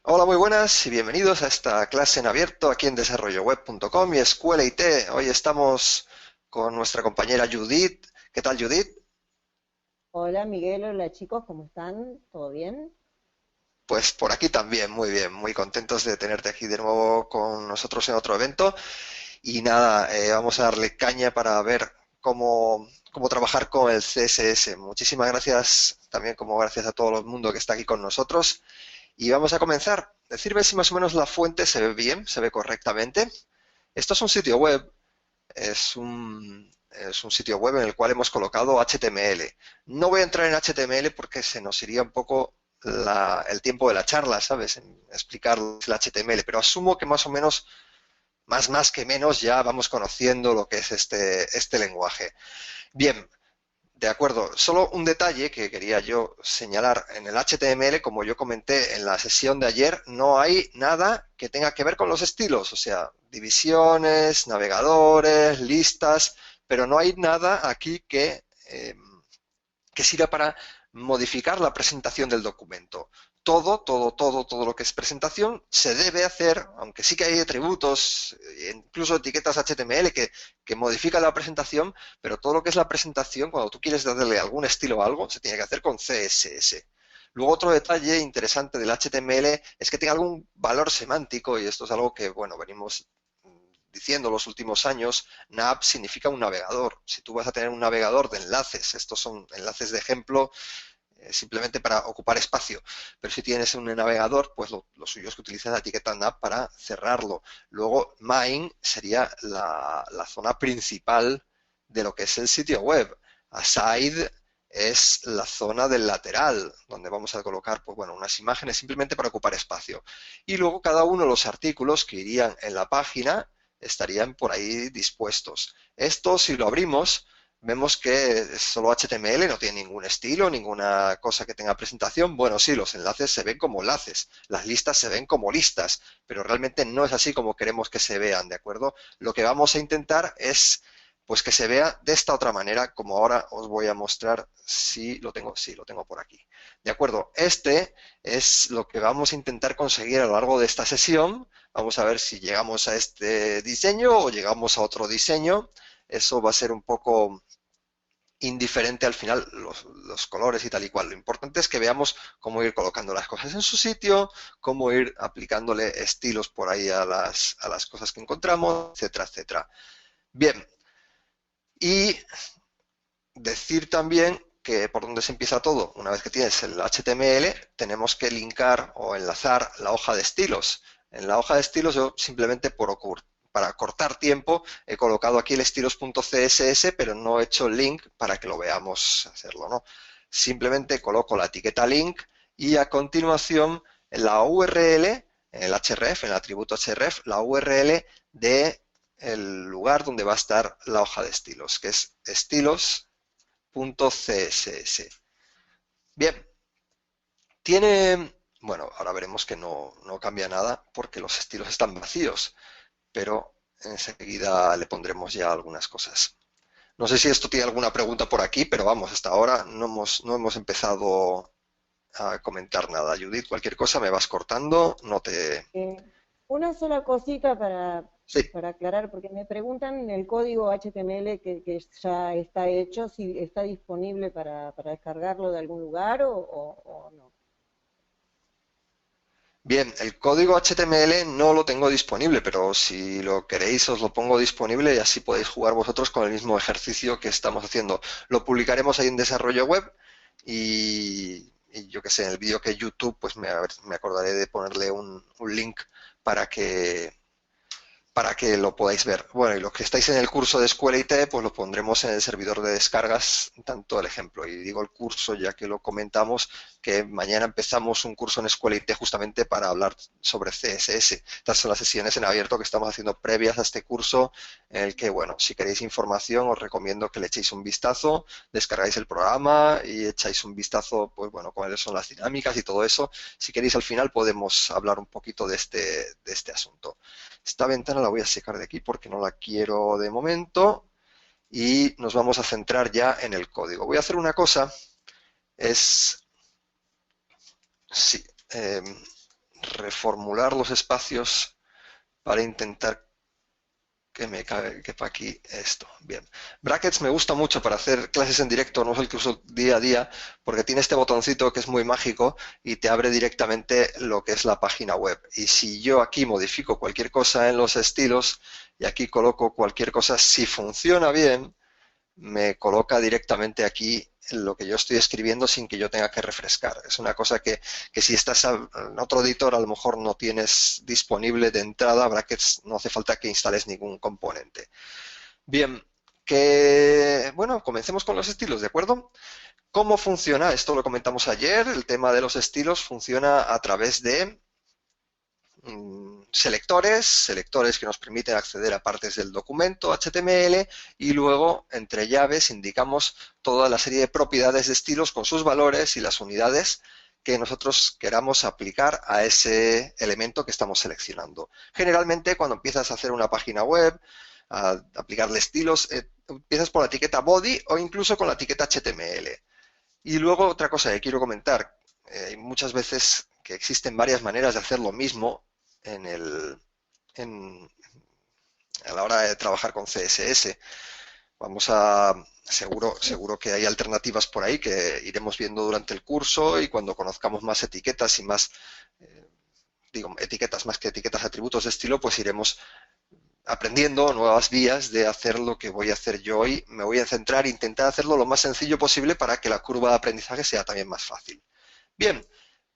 Hola, muy buenas y bienvenidos a esta clase en abierto aquí en desarrolloweb.com y Escuela IT. Hoy estamos con nuestra compañera Judith. ¿Qué tal, Judith? Hola Miguel, hola chicos, ¿cómo están? ¿Todo bien? Pues por aquí también, muy bien, muy contentos de tenerte aquí de nuevo con nosotros en otro evento. Y nada, vamos a darle caña para ver cómo trabajar con el CSS. Muchísimas gracias también, como gracias a todo el mundo que está aquí con nosotros. Y vamos a comenzar. Decirme si más o menos la fuente se ve bien, se ve correctamente. Esto es un sitio web. Es un sitio web en el cual hemos colocado HTML. No voy a entrar en HTML porque se nos iría un poco el tiempo de la charla, ¿sabes? En explicar el HTML, pero asumo que más o menos, más que menos, ya vamos conociendo lo que es este lenguaje. Bien, de acuerdo. Solo un detalle que quería yo señalar. En el HTML, como yo comenté en la sesión de ayer, no hay nada que tenga que ver con los estilos, o sea, divisiones, navegadores, listas, pero no hay nada aquí que sirva para modificar la presentación del documento. Todo lo que es presentación se debe hacer, aunque sí que hay atributos, incluso etiquetas HTML que modifican la presentación, pero todo lo que es la presentación, cuando tú quieres darle algún estilo a algo, se tiene que hacer con CSS. Luego otro detalle interesante del HTML es que tenga algún valor semántico, y esto es algo que, bueno, venimos diciendo los últimos años. Nav significa un navegador. Si tú vas a tener un navegador de enlaces, estos son enlaces de ejemplo simplemente para ocupar espacio. Pero si tienes un navegador, pues lo suyo es que utilices la etiqueta nav para cerrarlo. Luego, main sería la zona principal de lo que es el sitio web. Aside es la zona del lateral, donde vamos a colocar pues, bueno, unas imágenes simplemente para ocupar espacio. Y luego cada uno de los artículos que irían en la página estarían por ahí dispuestos. Esto, si lo abrimos, vemos que es solo HTML, no tiene ningún estilo, ninguna cosa que tenga presentación. Bueno, sí, los enlaces se ven como enlaces, las listas se ven como listas, pero realmente no es así como queremos que se vean, ¿de acuerdo? Lo que vamos a intentar es pues que se vea de esta otra manera, como ahora os voy a mostrar si lo tengo, sí, lo tengo por aquí. ¿De acuerdo? Este es lo que vamos a intentar conseguir a lo largo de esta sesión. Vamos a ver si llegamos a este diseño o llegamos a otro diseño. Eso va a ser un poco indiferente al final los colores y tal y cual. Lo importante es que veamos cómo ir colocando las cosas en su sitio, cómo ir aplicándole estilos por ahí a las cosas que encontramos, etcétera, etcétera. Bien, y decir también que por donde se empieza todo, una vez que tienes el HTML, tenemos que linkar o enlazar la hoja de estilos. En la hoja de estilos yo simplemente para cortar tiempo he colocado aquí el estilos.css, pero no he hecho el link para que lo veamos hacerlo, ¿no? Simplemente coloco la etiqueta link y a continuación en la URL, en el href, en el atributo href, la URL de el lugar donde va a estar la hoja de estilos, que es estilos.css. Bien, bueno, ahora veremos que no cambia nada porque los estilos están vacíos, pero enseguida le pondremos ya algunas cosas. No sé si esto tiene alguna pregunta por aquí, pero vamos, hasta ahora no hemos empezado a comentar nada. Judith, cualquier cosa me vas cortando, no te... Eh, una sola cosita Sí, para aclarar, porque me preguntan el código HTML que ya está hecho, si está disponible para descargarlo de algún lugar o no. bien, el código HTML no lo tengo disponible, pero si lo queréis os lo pongo disponible y así podéis jugar vosotros con el mismo ejercicio que estamos haciendo. Lo publicaremos ahí en desarrollo web y yo que sé, en el vídeo que YouTube, pues me acordaré de ponerle un link para que lo podáis ver. Bueno, y los que estáis en el curso de Escuela IT, pues lo pondremos en el servidor de descargas, tanto el ejemplo. Y digo el curso ya que lo comentamos, que mañana empezamos un curso en Escuela IT justamente para hablar sobre CSS. Estas son las sesiones en abierto que estamos haciendo previas a este curso, en el que, bueno, si queréis información, os recomiendo que le echéis un vistazo, descargáis el programa y echáis un vistazo, pues bueno, cuáles son las dinámicas y todo eso. Si queréis, al final podemos hablar un poquito de este asunto. Esta ventana la voy a sacar de aquí porque no la quiero de momento y nos vamos a centrar ya en el código. Voy a hacer una cosa, es, sí, reformular los espacios para intentar que me quepa aquí esto. Bien. Brackets me gusta mucho para hacer clases en directo, no es el que uso día a día, porque tiene este botoncito que es muy mágico y te abre directamente lo que es la página web. Y si yo aquí modifico cualquier cosa en los estilos y aquí coloco cualquier cosa, si funciona bien, me coloca directamente aquí lo que yo estoy escribiendo sin que yo tenga que refrescar. Es una cosa que si estás en otro editor a lo mejor no tienes disponible de entrada. Brackets no hace falta que instales ningún componente. Bien, bueno, comencemos con los estilos, ¿de acuerdo? ¿Cómo funciona? Esto lo comentamos ayer. El tema de los estilos funciona a través de selectores que nos permiten acceder a partes del documento HTML y luego entre llaves indicamos toda la serie de propiedades de estilos con sus valores y las unidades que nosotros queramos aplicar a ese elemento que estamos seleccionando. Generalmente cuando empiezas a hacer una página web, a aplicarle estilos, empiezas por la etiqueta body o incluso con la etiqueta HTML. Y luego otra cosa que quiero comentar, hay muchas veces que existen varias maneras de hacer lo mismo a la hora de trabajar con CSS. Seguro que hay alternativas por ahí que iremos viendo durante el curso y cuando conozcamos más etiquetas y más, etiquetas más que etiquetas, atributos de estilo, pues iremos aprendiendo nuevas vías de hacer lo que voy a hacer yo hoy. Me voy a centrar e intentar hacerlo lo más sencillo posible para que la curva de aprendizaje sea también más fácil. Bien,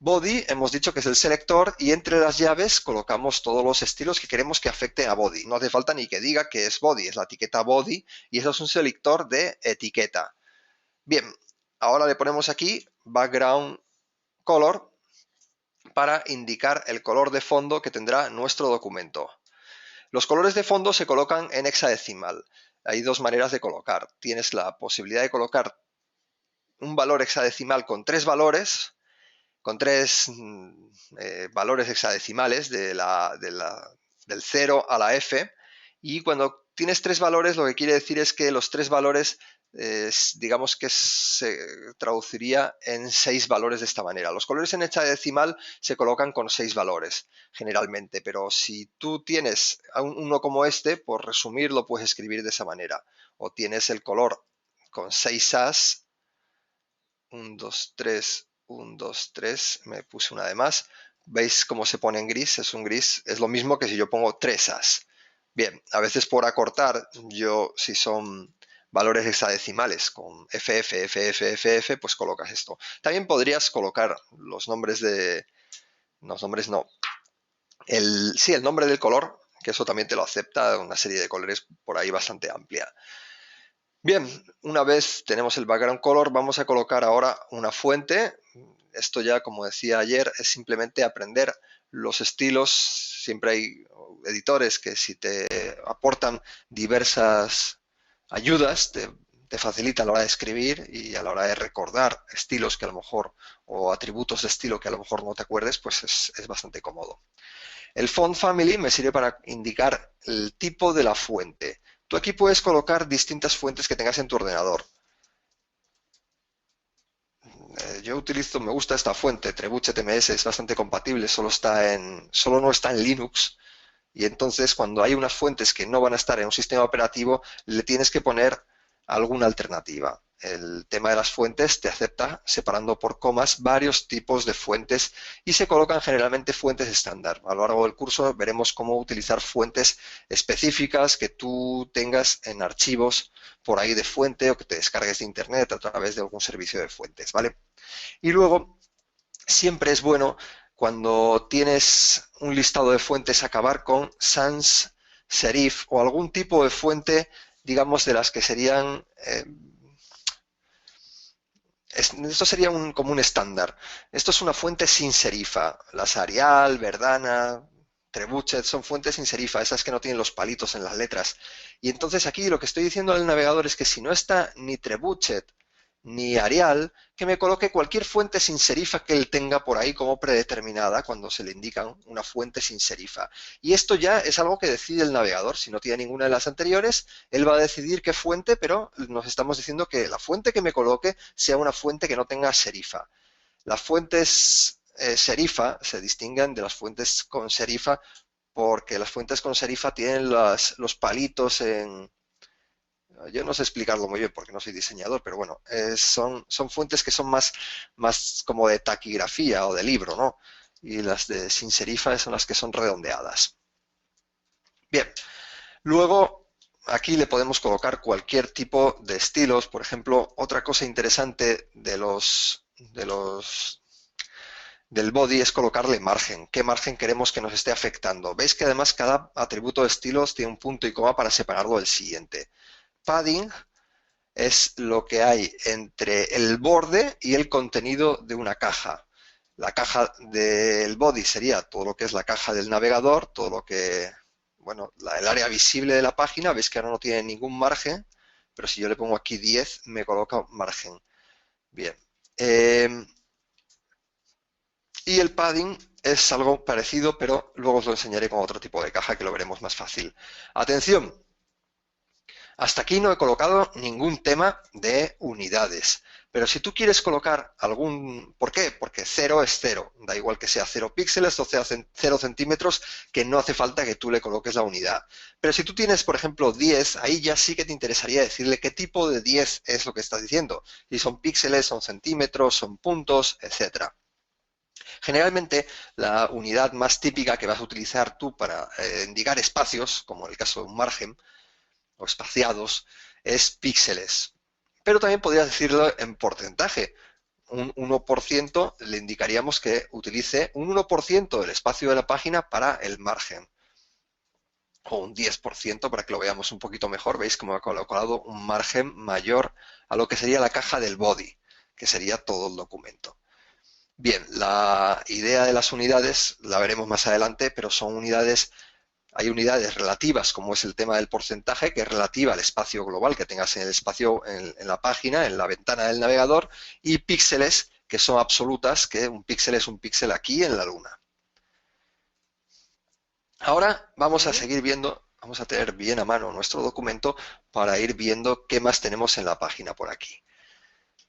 body hemos dicho que es el selector y entre las llaves colocamos todos los estilos que queremos que afecten a body. No hace falta ni que diga que es body, es la etiqueta body y eso es un selector de etiqueta. Bien, ahora le ponemos aquí background color para indicar el color de fondo que tendrá nuestro documento. Los colores de fondo se colocan en hexadecimal. Hay dos maneras de colocar. Tienes la posibilidad de colocar un valor hexadecimal con tres valores hexadecimales del 0 a la F, y cuando tienes tres valores lo que quiere decir es que los tres valores digamos que se traduciría en 6 valores de esta manera. Los colores en hexadecimal se colocan con 6 valores generalmente, pero si tú tienes uno como este, por resumir lo puedes escribir de esa manera. O tienes el color con 6 As, 1, 2, 3, 1, 2, 3, me puse una de más. ¿Veis cómo se pone en gris? Es un gris, es lo mismo que si yo pongo 3 As. Bien, a veces por acortar, si son valores hexadecimales con FF, pues colocas esto. También podrías colocar los nombres el nombre del color, que eso también te lo acepta, una serie de colores por ahí bastante amplia. Bien, una vez tenemos el background color, vamos a colocar ahora una fuente. Esto ya, como decía ayer, es simplemente aprender los estilos. Siempre hay editores que si te aportan diversas ayudas, te facilitan a la hora de escribir y a la hora de recordar estilos que a lo mejor, o atributos de estilo que a lo mejor no te acuerdes, pues es bastante cómodo. El font family me sirve para indicar el tipo de la fuente. Tú aquí puedes colocar distintas fuentes que tengas en tu ordenador. Me gusta esta fuente, Trebuchet TMS, es bastante compatible, solo no está en Linux. Y entonces cuando hay unas fuentes que no van a estar en un sistema operativo, le tienes que poner alguna alternativa. El tema de las fuentes te acepta separando por comas varios tipos de fuentes y se colocan generalmente fuentes estándar. A lo largo del curso veremos cómo utilizar fuentes específicas que tú tengas en archivos por ahí de fuente o que te descargues de internet a través de algún servicio de fuentes, ¿vale? Y luego siempre es bueno cuando tienes un listado de fuentes acabar con sans serif o algún tipo de fuente, digamos, de las que serían esto sería como un estándar. Esto es una fuente sin serifa. Las Arial, Verdana, Trebuchet son fuentes sin serifa, esas que no tienen los palitos en las letras. Y entonces aquí lo que estoy diciendo al navegador es que si no está ni Trebuchet ni Arial, que me coloque cualquier fuente sin serifa que él tenga por ahí como predeterminada cuando se le indica una fuente sin serifa. Y esto ya es algo que decide el navegador. Si no tiene ninguna de las anteriores, él va a decidir qué fuente, pero nos estamos diciendo que la fuente que me coloque sea una fuente que no tenga serifa. Las fuentes serifa se distinguen de las fuentes con serifa porque las fuentes con serifa tienen los palitos en... Yo no sé explicarlo muy bien porque no soy diseñador, pero bueno, son fuentes que son más como de taquigrafía o de libro, ¿no? Y las de sin serifa son las que son redondeadas. Bien, luego aquí le podemos colocar cualquier tipo de estilos. Por ejemplo, otra cosa interesante del body es colocarle margen. ¿Qué margen queremos que nos esté afectando? Veis que además cada atributo de estilos tiene un punto y coma para separarlo del siguiente. Padding es lo que hay entre el borde y el contenido de una caja. La caja del body sería todo lo que es la caja del navegador, todo lo que, bueno, el área visible de la página. Veis que ahora no tiene ningún margen, pero si yo le pongo aquí 10, me coloca margen. Bien. Y el padding es algo parecido, pero luego os lo enseñaré con otro tipo de caja que lo veremos más fácil. Atención, hasta aquí no he colocado ningún tema de unidades. Pero si tú quieres colocar algún... ¿Por qué? Porque 0 es 0. Da igual que sea 0 píxeles o sea 0 centímetros, que no hace falta que tú le coloques la unidad. Pero si tú tienes, por ejemplo, 10, ahí ya sí que te interesaría decirle qué tipo de 10 es lo que estás diciendo. Si son píxeles, son centímetros, son puntos, etcétera. Generalmente, la unidad más típica que vas a utilizar tú para indicar espacios, como en el caso de un margen, o espaciados, es píxeles. Pero también podrías decirlo en porcentaje. Un 1% le indicaríamos que utilice un 1% del espacio de la página para el margen. O un 10% para que lo veamos un poquito mejor. Veis cómo ha colocado un margen mayor a lo que sería la caja del body, que sería todo el documento. Bien, la idea de las unidades la veremos más adelante, pero son unidades, hay unidades relativas, como es el tema del porcentaje, que es relativa al espacio global que tengas en el espacio, en la página, en la ventana del navegador, y píxeles, que son absolutas, que un píxel es un píxel aquí en la luna. Ahora vamos a seguir viendo, vamos a tener bien a mano nuestro documento para ir viendo qué más tenemos en la página por aquí.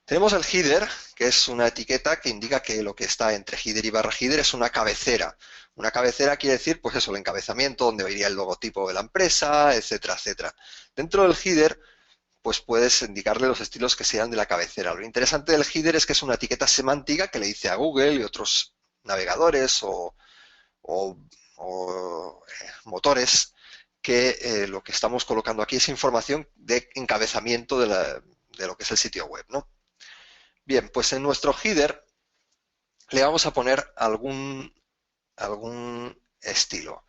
Tenemos el header, que es una etiqueta que indica que lo que está entre header y barra header es una cabecera. Una cabecera quiere decir, pues eso, el encabezamiento, donde iría el logotipo de la empresa, etcétera, etcétera. Dentro del header, pues puedes indicarle los estilos que sean de la cabecera. Lo interesante del header es que es una etiqueta semántica que le dice a Google y otros navegadores o motores que lo que estamos colocando aquí es información de encabezamiento de lo que es el sitio web, ¿no? Bien, pues en nuestro header le vamos a poner algún estilo.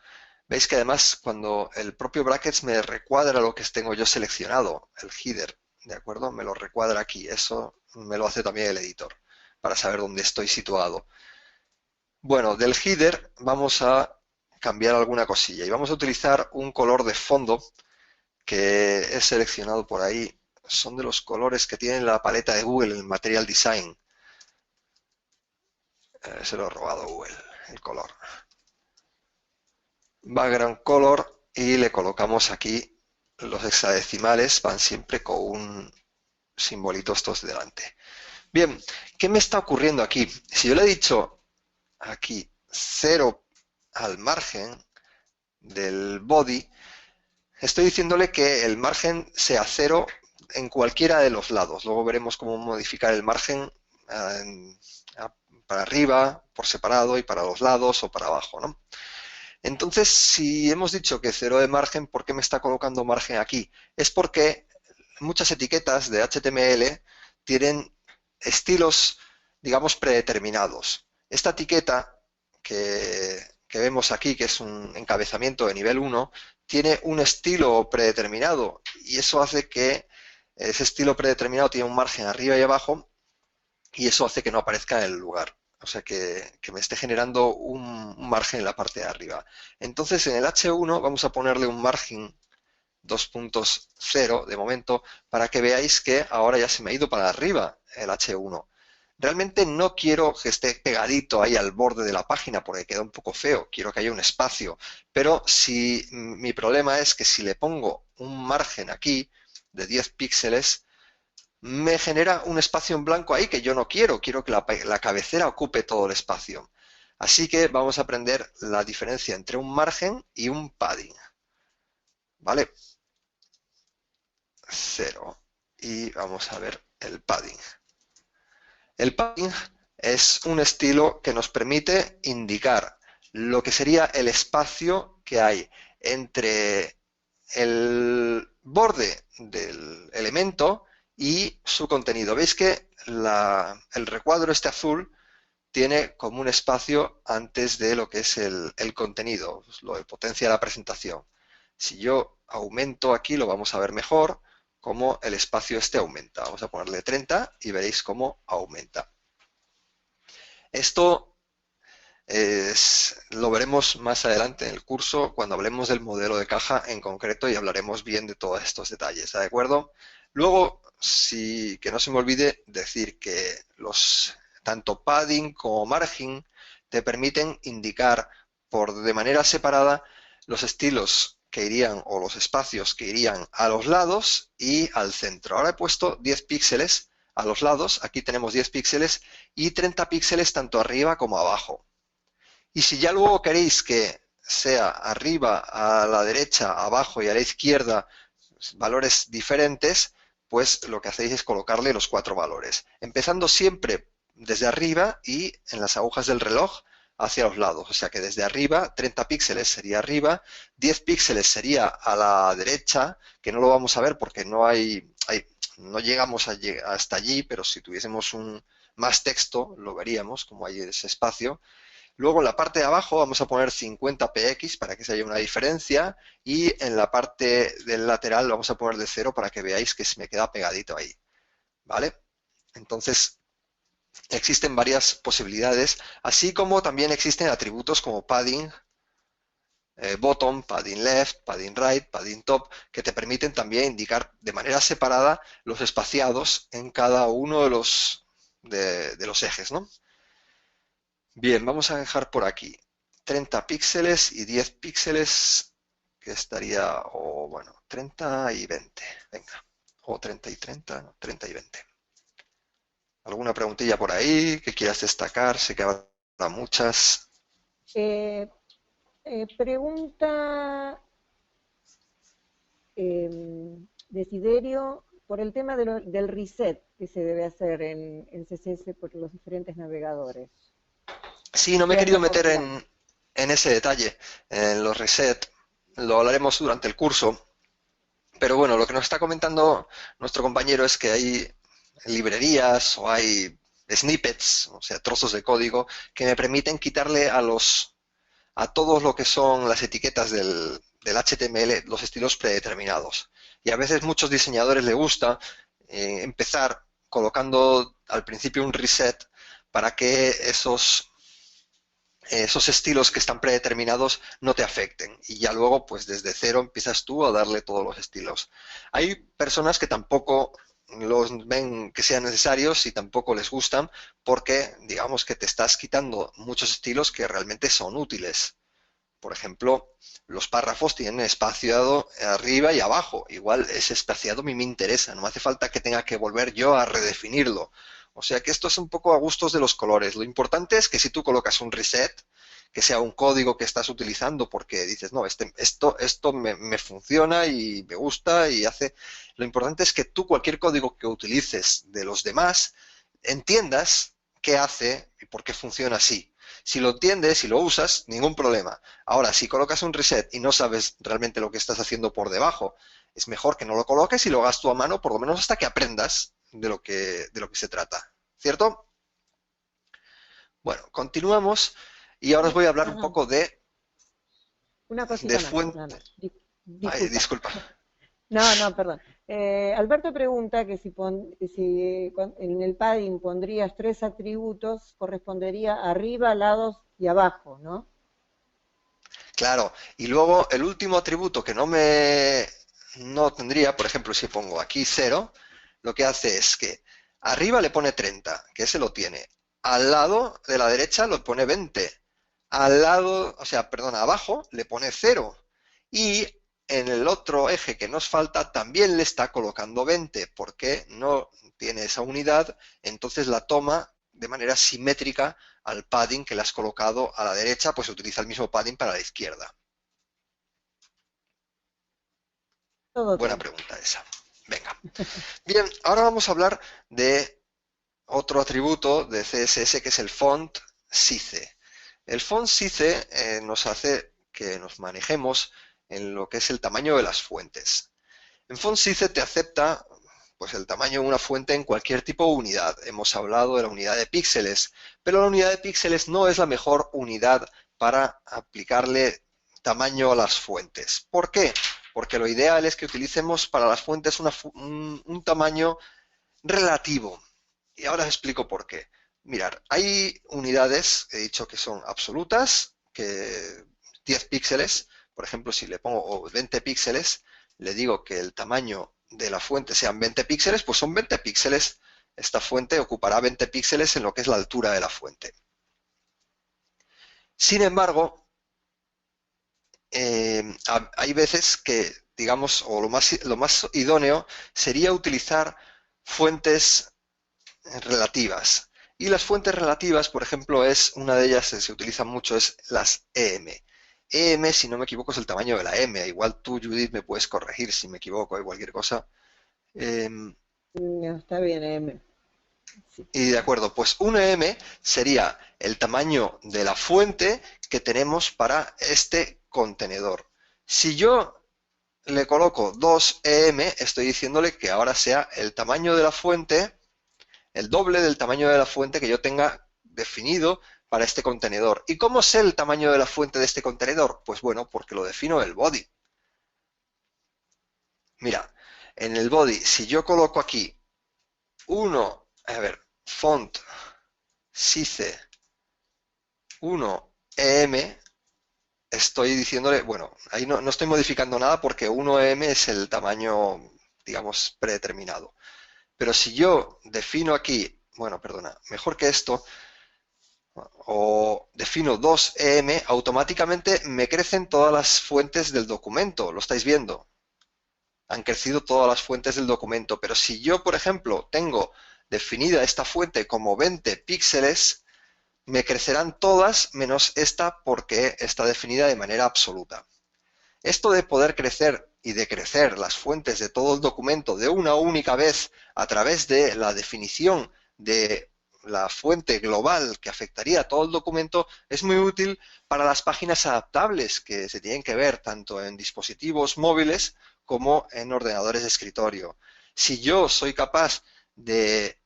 Veis que además cuando el propio brackets me recuadra lo que tengo yo seleccionado, el header, ¿de acuerdo? Me lo recuadra aquí. Eso me lo hace también el editor para saber dónde estoy situado. Bueno, del header vamos a cambiar alguna cosilla y vamos a utilizar un color de fondo que he seleccionado por ahí. Son de los colores que tiene la paleta de Google en Material Design. Se lo he robado a Google, el color. Background color y le colocamos aquí los hexadecimales, van siempre con un simbolito estos delante. Bien, ¿qué me está ocurriendo aquí? Si yo le he dicho aquí 0 al margen del body, estoy diciéndole que el margen sea 0 en cualquiera de los lados. Luego veremos cómo modificar el margen para arriba, por separado, y para los lados o para abajo, ¿no? Entonces, si hemos dicho que 0 de margen, ¿por qué me está colocando margen aquí? Es porque muchas etiquetas de HTML tienen estilos, digamos, predeterminados. Esta etiqueta que vemos aquí, que es un encabezamiento de nivel 1, tiene un estilo predeterminado y eso hace que ese estilo predeterminado tiene un margen arriba y abajo y eso hace que no aparezca en el lugar. O sea, que me esté generando un margen en la parte de arriba. Entonces, en el H1 vamos a ponerle un margen 2.0 de momento para que veáis que ahora ya se me ha ido para arriba el H1. Realmente no quiero que esté pegadito ahí al borde de la página porque queda un poco feo. Quiero que haya un espacio. Pero si mi problema es que si le pongo un margen aquí de 10 píxeles, me genera un espacio en blanco ahí que yo no quiero. Quiero que la cabecera ocupe todo el espacio. Así que vamos a aprender la diferencia entre un margen y un padding. ¿Vale? 0. Y vamos a ver el padding. El padding es un estilo que nos permite indicar lo que sería el espacio que hay entre el borde del elemento y su contenido. Veis que el recuadro este azul tiene como un espacio antes de lo que es el contenido, lo de potencia de la presentación. Si yo aumento aquí, lo vamos a ver mejor, cómo el espacio este aumenta. Vamos a ponerle 30 y veréis cómo aumenta. Esto lo veremos más adelante en el curso cuando hablemos del modelo de caja en concreto y hablaremos bien de todos estos detalles, ¿de acuerdo? Luego, que no se me olvide decir que tanto padding como margin te permiten indicar de manera separada los estilos que irían o los espacios que irían a los lados y al centro. Ahora he puesto 10 píxeles a los lados, aquí tenemos 10 píxeles y 30 píxeles tanto arriba como abajo. Y si ya luego queréis que sea arriba, a la derecha, abajo y a la izquierda valores diferentes, pues lo que hacéis es colocarle los 4 valores, empezando siempre desde arriba y en las agujas del reloj hacia los lados. O sea que desde arriba, 30 píxeles sería arriba, 10 píxeles sería a la derecha, que no lo vamos a ver porque no llegamos hasta allí, pero si tuviésemos más texto lo veríamos, como hay ese espacio. Luego en la parte de abajo vamos a poner 50 px para que se haya una diferencia y en la parte del lateral vamos a poner de 0 para que veáis que se me queda pegadito ahí. ¿Vale? Entonces existen varias posibilidades, así como también existen atributos como padding bottom, padding left, padding right, padding top, que te permiten también indicar de manera separada los espaciados en cada uno de los ejes, ¿no? Bien, vamos a dejar por aquí 30 píxeles y 10 píxeles, que estaría, o bueno, 30 y 20, venga, o 30 y 30, no, 30 y 20. ¿Alguna preguntilla por ahí que quieras destacar? Sé que habrá muchas. Pregunta Desiderio por el tema del reset que se debe hacer en CSS por los diferentes navegadores. Sí, no me he querido meter en ese detalle, en los reset, lo hablaremos durante el curso, pero bueno, lo que nos está comentando nuestro compañero es que hay librerías o hay snippets, o sea, trozos de código, que me permiten quitarle a todos lo que son las etiquetas del HTML los estilos predeterminados. Y a veces muchos diseñadores les gusta empezar colocando al principio un reset para que esos estilos que están predeterminados no te afecten y ya luego pues desde cero empiezas tú a darle todos los estilos. Hay personas que tampoco los ven que sean necesarios y tampoco les gustan porque digamos que te estás quitando muchos estilos que realmente son útiles. Por ejemplo, los párrafos tienen espaciado arriba y abajo. Igual ese espaciado a mí me interesa, no me hace falta que tenga que volver yo a redefinirlo. O sea que esto es un poco a gustos de los colores. Lo importante es que si tú colocas un reset, que sea un código que estás utilizando porque dices, no, esto me funciona y me gusta y hace... Lo importante es que tú cualquier código que utilices de los demás, entiendas qué hace y por qué funciona así. Si lo entiendes y lo usas, ningún problema. Ahora, si colocas un reset y no sabes realmente lo que estás haciendo por debajo, es mejor que no lo coloques y lo hagas tú a mano, por lo menos hasta que aprendas de lo que se trata. ¿Cierto? Bueno, continuamos y ahora os voy a hablar un poco de una cosita fuente. más. Ay, disculpa. No, perdón. Alberto pregunta que si en el padding pondrías 3 atributos, correspondería arriba, lados y abajo, ¿no? Claro, y luego el último atributo que no tendría, por ejemplo, si pongo aquí 0, lo que hace es que arriba le pone 30, que ese lo tiene. Al lado de la derecha lo pone 20. Al lado, o sea, perdón, abajo le pone 0. Y en el otro eje que nos falta también le está colocando 20, porque no tiene esa unidad, entonces la toma de manera simétrica al padding que le has colocado a la derecha, pues utiliza el mismo padding para la izquierda. Todo Buena tranquilo. pregunta esa. Venga. Bien, ahora vamos a hablar de otro atributo de CSS que es el font size. El font size nos hace que nos manejemos en lo que es el tamaño de las fuentes. En font size te acepta pues el tamaño de una fuente en cualquier tipo de unidad. Hemos hablado de la unidad de píxeles, pero la unidad de píxeles no es la mejor unidad para aplicarle tamaño a las fuentes. ¿Por qué? Porque lo ideal es que utilicemos para las fuentes un tamaño relativo. Y ahora os explico por qué. Mirad, hay unidades, he dicho que son absolutas, que 10 píxeles, por ejemplo, si le pongo 20 píxeles, le digo que el tamaño de la fuente sean 20 píxeles, pues son 20 píxeles. Esta fuente ocupará 20 píxeles en lo que es la altura de la fuente. Sin embargo, hay veces que, digamos, o lo más idóneo sería utilizar fuentes relativas. Y las fuentes relativas, por ejemplo, una de ellas que se utilizan mucho, es las EM. EM, si no me equivoco, es el tamaño de la M. Igual tú, Judith, me puedes corregir si me equivoco de cualquier cosa. Está bien, M. Sí. Y de acuerdo, pues un EM sería el tamaño de la fuente que tenemos para este contenedor. Si yo le coloco 2 EM, estoy diciéndole que ahora sea el tamaño de la fuente, el doble del tamaño de la fuente que yo tenga definido para este contenedor. ¿Y cómo sé el tamaño de la fuente de este contenedor? Pues bueno, porque lo defino en el body. Mira, en el body, si yo coloco aquí font size 1 EM, estoy diciéndole, bueno, ahí no estoy modificando nada porque 1 EM es el tamaño, digamos, predeterminado. Pero si yo defino aquí, bueno, perdona, mejor que esto, o defino 2EM, automáticamente me crecen todas las fuentes del documento, lo estáis viendo. Han crecido todas las fuentes del documento, pero si yo, por ejemplo, tengo definida esta fuente como 20 píxeles, me crecerán todas menos esta porque está definida de manera absoluta. Esto de poder crecer y decrecer las fuentes de todo el documento de una única vez a través de la definición de la fuente global que afectaría a todo el documento es muy útil para las páginas adaptables que se tienen que ver tanto en dispositivos móviles como en ordenadores de escritorio. Si yo soy capaz de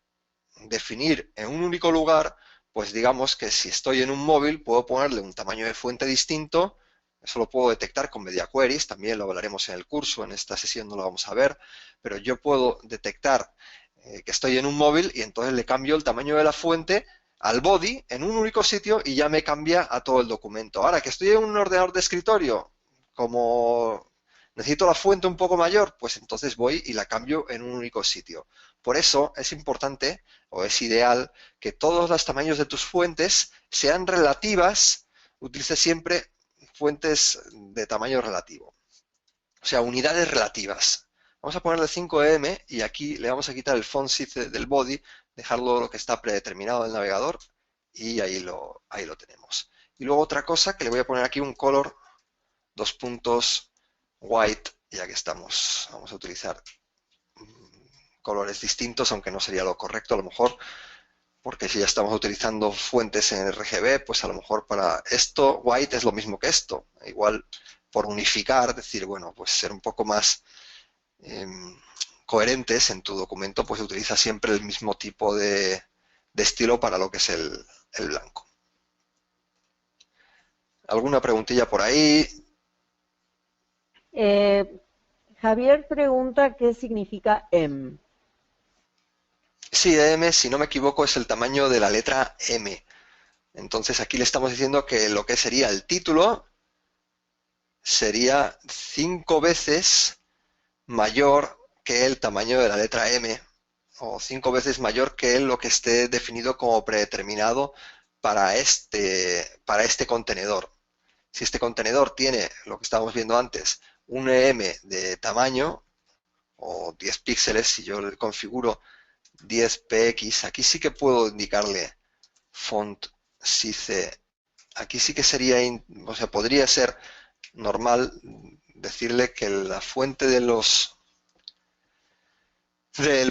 definir en un único lugar, pues digamos que si estoy en un móvil puedo ponerle un tamaño de fuente distinto. Eso lo puedo detectar con media queries, también lo hablaremos en el curso, en esta sesión no lo vamos a ver, pero yo puedo detectar que estoy en un móvil y entonces le cambio el tamaño de la fuente al body en un único sitio y ya me cambia a todo el documento. Ahora que estoy en un ordenador de escritorio, como necesito la fuente un poco mayor, pues entonces voy y la cambio en un único sitio. Por eso es importante o es ideal que todos los tamaños de tus fuentes sean relativas, utilice siempre fuentes de tamaño relativo, o sea, unidades relativas. Vamos a ponerle 5em y aquí le vamos a quitar el font size del body, dejarlo lo que está predeterminado en el navegador y ahí lo tenemos. Y luego otra cosa que le voy a poner aquí un color, dos puntos, white, ya que estamos, vamos a utilizar colores distintos, aunque no sería lo correcto a lo mejor, porque si ya estamos utilizando fuentes en RGB, pues a lo mejor para esto white es lo mismo que esto. Igual por unificar, decir, bueno, pues ser un poco más coherentes en tu documento, pues utiliza siempre el mismo tipo de estilo para lo que es el blanco. ¿Alguna preguntilla por ahí? Javier pregunta qué significa M. Sí, M, si no me equivoco, es el tamaño de la letra M. Entonces aquí le estamos diciendo que lo que sería el título sería 5 veces mayor que el tamaño de la letra M o 5 veces mayor que lo que esté definido como predeterminado para este contenedor. Si este contenedor tiene, lo que estábamos viendo antes, un EM de tamaño o 10 píxeles, si yo le configuro 10px, aquí sí que puedo indicarle font size. Aquí sí que sería, o sea, podría ser normal decirle que la fuente del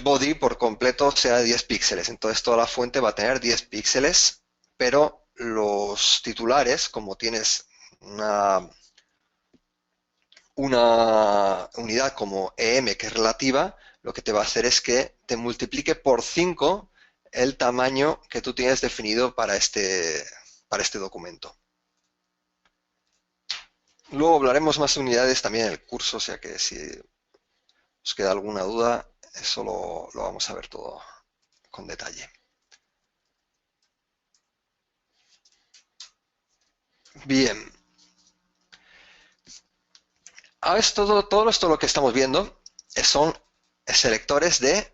body por completo sea 10 píxeles. Entonces toda la fuente va a tener 10 píxeles, pero los titulares, como tienes una unidad como EM que es relativa, lo que te va a hacer es que te multiplique por 5 el tamaño que tú tienes definido para este documento. Luego hablaremos más de unidades también en el curso, o sea que si os queda alguna duda, eso lo vamos a ver todo con detalle. Bien. Ahora todo esto lo que estamos viendo son selectores de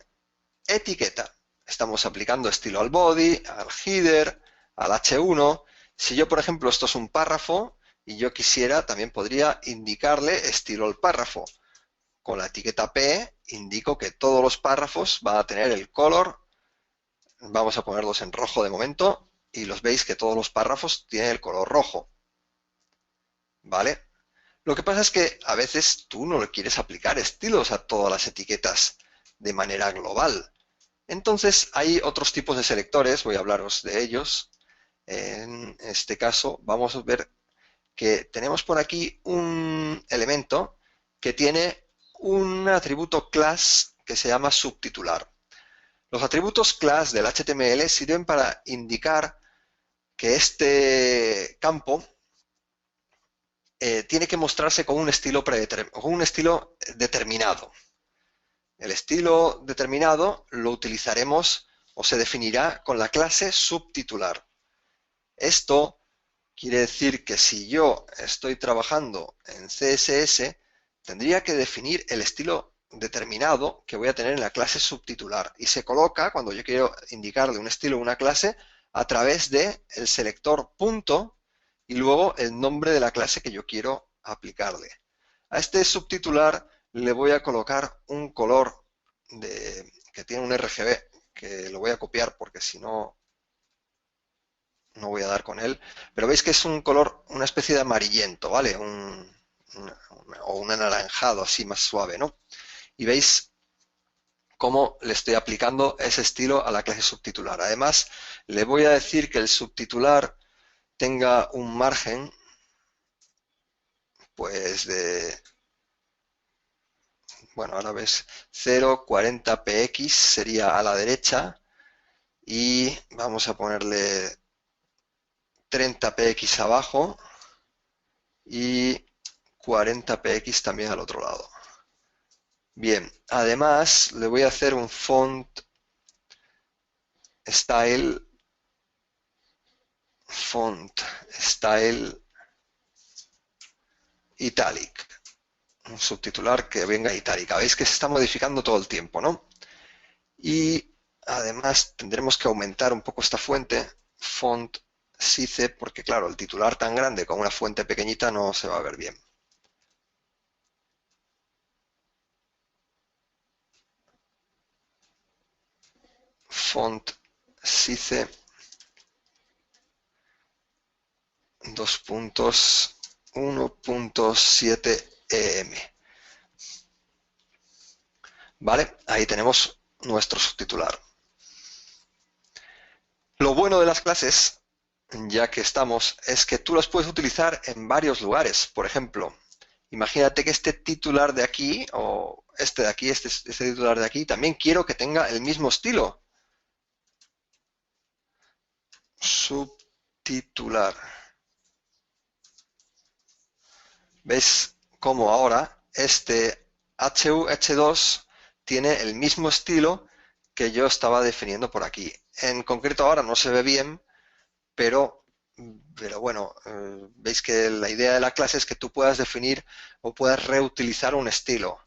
etiqueta. Estamos aplicando estilo al body, al header, al H1. Si yo, por ejemplo, esto es un párrafo y yo quisiera, también podría indicarle estilo al párrafo. Con la etiqueta P indico que todos los párrafos van a tener el color. Vamos a ponerlos en rojo de momento y los veis que todos los párrafos tienen el color rojo. ¿Vale? Lo que pasa es que a veces tú no le quieres aplicar estilos a todas las etiquetas de manera global. Entonces hay otros tipos de selectores, voy a hablaros de ellos. En este caso vamos a ver que tenemos por aquí un elemento que tiene un atributo class que se llama subtitular. Los atributos class del HTML sirven para indicar que este campo tiene que mostrarse con un estilo determinado. El estilo determinado lo utilizaremos o se definirá con la clase subtitular. Esto quiere decir que si yo estoy trabajando en CSS, tendría que definir el estilo determinado que voy a tener en la clase subtitular. Y se coloca, cuando yo quiero indicarle un estilo a una clase, a través del selector punto y luego el nombre de la clase que yo quiero aplicarle. A este subtitular le voy a colocar un color que tiene un RGB, que lo voy a copiar porque si no, no voy a dar con él. Pero veis que es un color, una especie de amarillento, ¿vale? O un anaranjado así más suave, ¿no? Y veis cómo le estoy aplicando ese estilo a la clase subtitular. Además, le voy a decir que el subtitular tenga un margen pues bueno, ahora ves 0,40px sería a la derecha y vamos a ponerle 30px abajo y 40px también al otro lado. Bien, además le voy a hacer un font style italic, un subtitular que venga itálica. Veis que se está modificando todo el tiempo, ¿no? Y además tendremos que aumentar un poco esta fuente, font size, porque claro, el titular tan grande con una fuente pequeñita no se va a ver bien. Font size 1.7 EM. ¿Vale? Ahí tenemos nuestro subtitular. Lo bueno de las clases, ya que estamos, es que tú las puedes utilizar en varios lugares. Por ejemplo, imagínate que este titular de aquí, o este de aquí, este titular de aquí, también quiero que tenga el mismo estilo. Subtitular. ¿Ves cómo ahora este H2 tiene el mismo estilo que yo estaba definiendo por aquí? En concreto ahora no se ve bien, pero bueno, veis que la idea de la clase es que tú puedas definir o puedas reutilizar un estilo.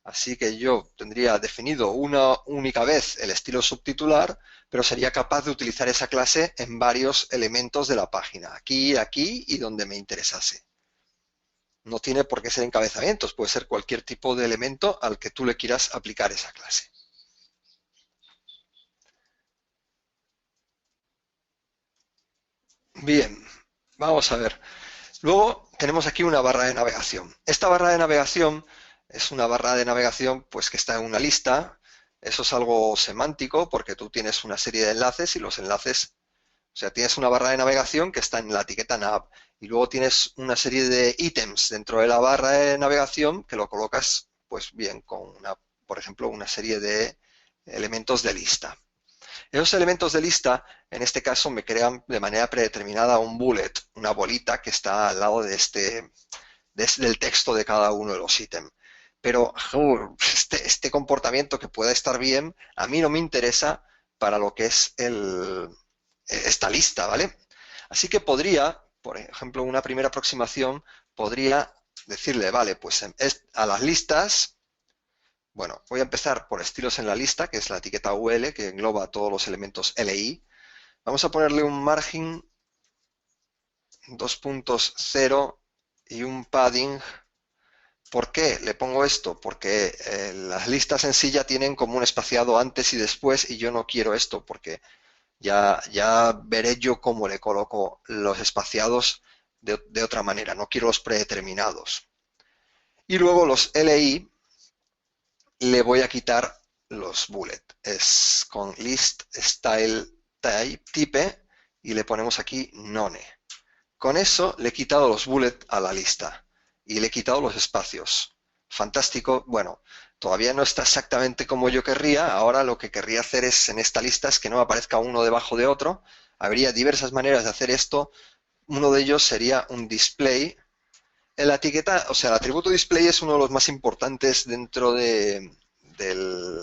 Así que yo tendría definido una única vez el estilo subtitular, pero sería capaz de utilizar esa clase en varios elementos de la página, aquí, aquí y donde me interesase. No tiene por qué ser encabezamientos, puede ser cualquier tipo de elemento al que tú le quieras aplicar esa clase. Bien, vamos a ver. Luego tenemos aquí una barra de navegación. Esta barra de navegación es una barra de navegación pues que está en una lista. Eso es algo semántico porque tú tienes una serie de enlaces y los enlaces, o sea, tienes una barra de navegación que está en la etiqueta nav y luego tienes una serie de ítems dentro de la barra de navegación que lo colocas pues bien con una, por ejemplo, una serie de elementos de lista. Esos elementos de lista, en este caso, me crean de manera predeterminada un bullet, una bolita que está al lado del texto de cada uno de los ítems. Pero este comportamiento que pueda estar bien, a mí no me interesa para lo que es esta lista, ¿vale? Así que podría, por ejemplo, una primera aproximación, podría decirle, vale, pues a las listas. Bueno, voy a empezar por estilos en la lista, que es la etiqueta UL, que engloba todos los elementos LI. Vamos a ponerle un margin 2.0 y un padding. ¿Por qué le pongo esto? Porque las listas en sí ya tienen como un espaciado antes y después y yo no quiero esto porque ya veré yo cómo le coloco los espaciados de otra manera. No quiero los predeterminados. Y luego los LI le voy a quitar los bullet. Es con list style type y le ponemos aquí none. Con eso le he quitado los bullet a la lista y le he quitado los espacios. Fantástico. Bueno, todavía no está exactamente como yo querría. Ahora lo que querría hacer es en esta lista es que no aparezca uno debajo de otro. Habría diversas maneras de hacer esto. Uno de ellos sería un display. En la etiqueta, o sea, el atributo display es uno de los más importantes dentro del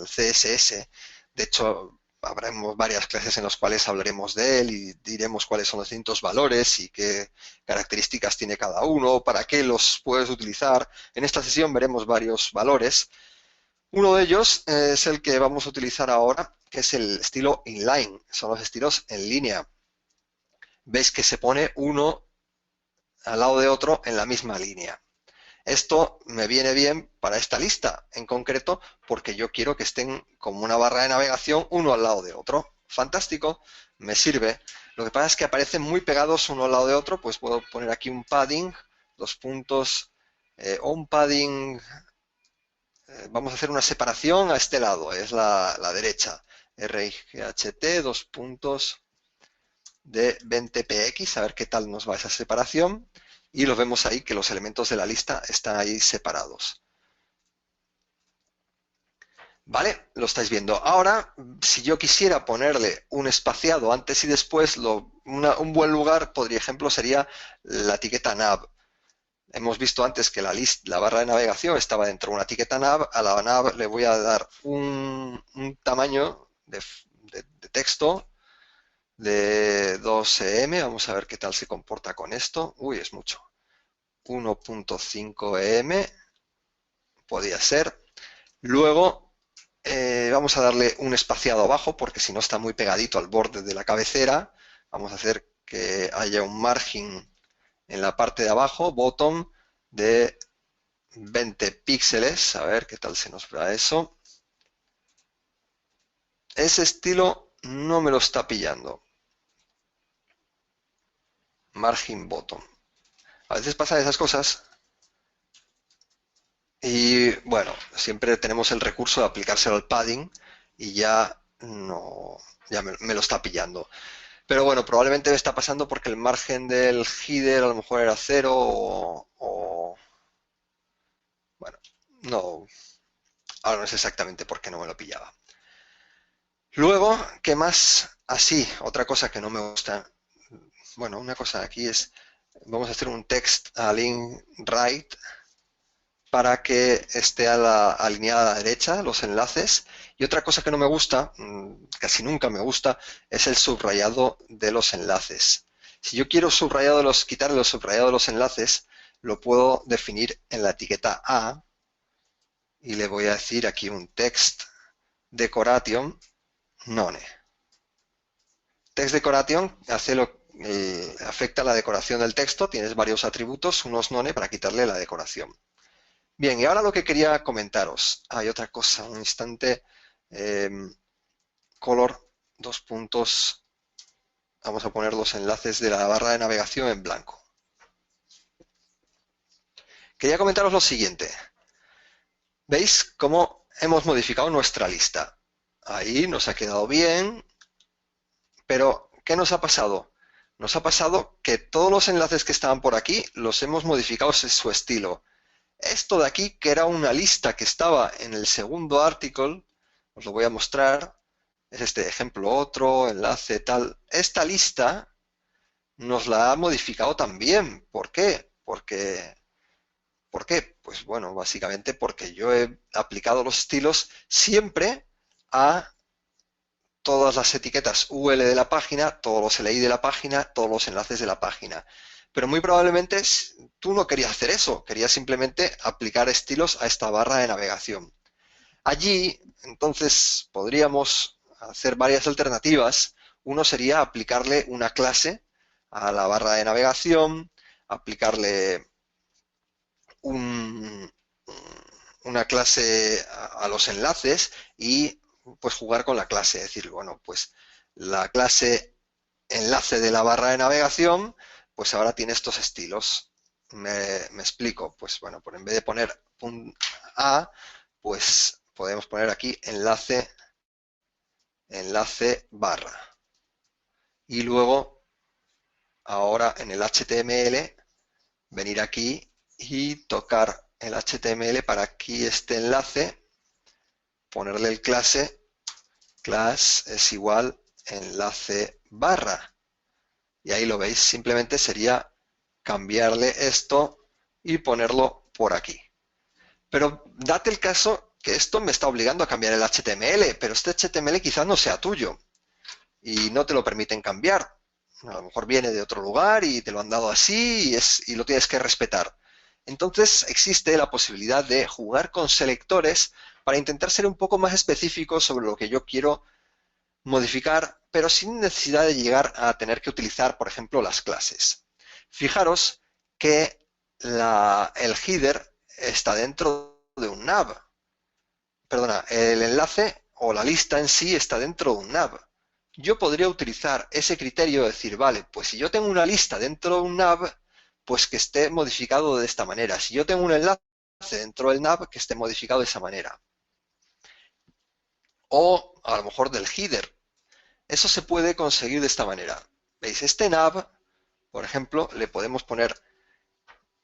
CSS. De hecho, habremos varias clases en las cuales hablaremos de él y diremos cuáles son los distintos valores y qué características tiene cada uno, para qué los puedes utilizar. En esta sesión veremos varios valores. Uno de ellos es el que vamos a utilizar ahora, que es el estilo inline. Son los estilos en línea. Veis que se pone uno al lado de otro en la misma línea. Esto me viene bien para esta lista en concreto porque yo quiero que estén como una barra de navegación uno al lado de otro. Fantástico, me sirve. Lo que pasa es que aparecen muy pegados uno al lado de otro, pues puedo poner aquí un padding, dos puntos, o un padding, vamos a hacer una separación a este lado, es la derecha. RIGHT, dos puntos de 20px, a ver qué tal nos va esa separación. Y los vemos ahí que los elementos de la lista están ahí separados. ¿Vale? Lo estáis viendo. Ahora, si yo quisiera ponerle un espaciado antes y después, un buen lugar, por ejemplo, sería la etiqueta nav. Hemos visto antes que la barra de navegación estaba dentro de una etiqueta nav. A la nav le voy a dar un tamaño de texto de 2em. Vamos a ver qué tal se comporta con esto. Uy, es mucho. 1.5em podría ser. Luego vamos a darle un espaciado abajo porque si no está muy pegadito al borde de la cabecera. Vamos a hacer que haya un margen en la parte de abajo, bottom, de 20 píxeles. A ver qué tal se nos va eso. Ese estilo no me lo está pillando. Margin bottom. A veces pasan esas cosas. Y bueno, siempre tenemos el recurso de aplicárselo al padding y ya no, ya me lo está pillando. Pero bueno, probablemente me está pasando porque el margen del header a lo mejor era 0 bueno, no, ahora no sé exactamente por qué no me lo pillaba. Luego, ¿qué más? Así, otra cosa que no me gusta. Bueno, una cosa aquí es, vamos a hacer un text align right para que esté alineada a la derecha, los enlaces. Y otra cosa que no me gusta, casi nunca me gusta, es el subrayado de los enlaces. Si yo quiero quitarle los subrayados de los enlaces, lo puedo definir en la etiqueta A y le voy a decir aquí un text decoration none. Text decoration hace afecta la decoración del texto. Tienes varios atributos, unos none para quitarle la decoración. Bien, y ahora lo que quería comentaros. Hay otra cosa, un instante. Color, dos puntos. Vamos a poner los enlaces de la barra de navegación en blanco. Quería comentaros lo siguiente. ¿Veis cómo hemos modificado nuestra lista? Ahí nos ha quedado bien, pero ¿qué nos ha pasado? Nos ha pasado que todos los enlaces que estaban por aquí los hemos modificado en su estilo. Esto de aquí, que era una lista que estaba en el segundo artículo, os lo voy a mostrar, es este ejemplo otro, enlace tal. Esta lista nos la ha modificado también. ¿Por qué? ¿Por qué? Pues bueno, básicamente porque yo he aplicado los estilos siempre a todas las etiquetas UL de la página, todos los LI de la página, todos los enlaces de la página. Pero muy probablemente tú no querías hacer eso, querías simplemente aplicar estilos a esta barra de navegación. Allí, entonces, podríamos hacer varias alternativas. Uno sería aplicarle una clase a la barra de navegación, aplicarle una clase a los enlaces y pues jugar con la clase. Es decir, bueno, pues la clase enlace de la barra de navegación, pues ahora tiene estos estilos. Me explico. Pues bueno, en vez de poner .a, pues podemos poner aquí enlace barra. Y luego, ahora en el HTML, venir aquí y tocar el HTML para aquí este enlace, ponerle el clase, class es igual enlace barra. Y ahí lo veis, simplemente sería cambiarle esto y ponerlo por aquí. Pero date el caso que esto me está obligando a cambiar el HTML, pero este HTML quizás no sea tuyo y no te lo permiten cambiar. A lo mejor viene de otro lugar y te lo han dado así y lo tienes que respetar. Entonces existe la posibilidad de jugar con selectores para intentar ser un poco más específico sobre lo que yo quiero modificar, pero sin necesidad de llegar a tener que utilizar, por ejemplo, las clases. Fijaros que el header está dentro de un nav. Perdona, el enlace o la lista en sí está dentro de un nav. Yo podría utilizar ese criterio de decir, vale, pues si yo tengo una lista dentro de un nav, pues que esté modificado de esta manera. Si yo tengo un enlace dentro del nav, que esté modificado de esa manera. O a lo mejor del header. Eso se puede conseguir de esta manera. ¿Veis? Este nav, por ejemplo, le podemos poner,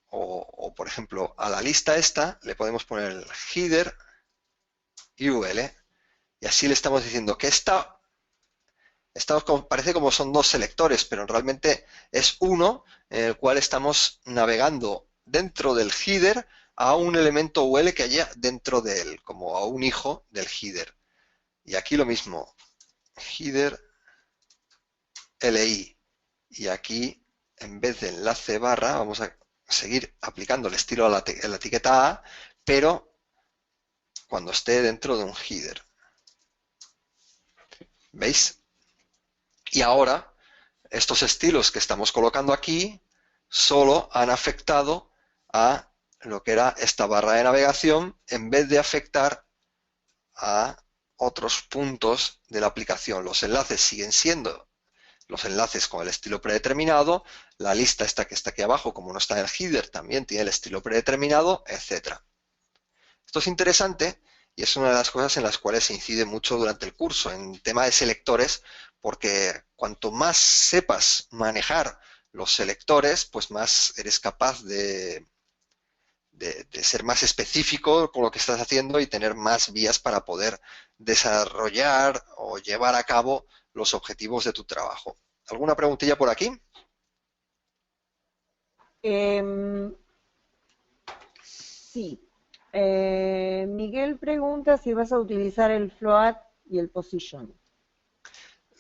o por ejemplo, a la lista esta, le podemos poner el header UL. Y así le estamos diciendo que parece como son dos selectores, pero realmente es uno en el cual estamos navegando dentro del header a un elemento UL que haya dentro de él, como a un hijo del header. Y aquí lo mismo, header LI. Y aquí, en vez de enlace barra, vamos a seguir aplicando el estilo a la etiqueta A, pero cuando esté dentro de un header. ¿Veis? Y ahora, estos estilos que estamos colocando aquí solo han afectado a lo que era esta barra de navegación en vez de afectar a otros puntos de la aplicación. Los enlaces siguen siendo los enlaces con el estilo predeterminado, la lista esta que está aquí abajo, como no está en el header, también tiene el estilo predeterminado, etc. Esto es interesante y es una de las cosas en las cuales se incide mucho durante el curso, en tema de selectores, porque cuanto más sepas manejar los selectores, pues más eres capaz de ser más específico con lo que estás haciendo y tener más vías para poder desarrollar o llevar a cabo los objetivos de tu trabajo. ¿Alguna preguntilla por aquí? Sí. Miguel pregunta si vas a utilizar el float y el position.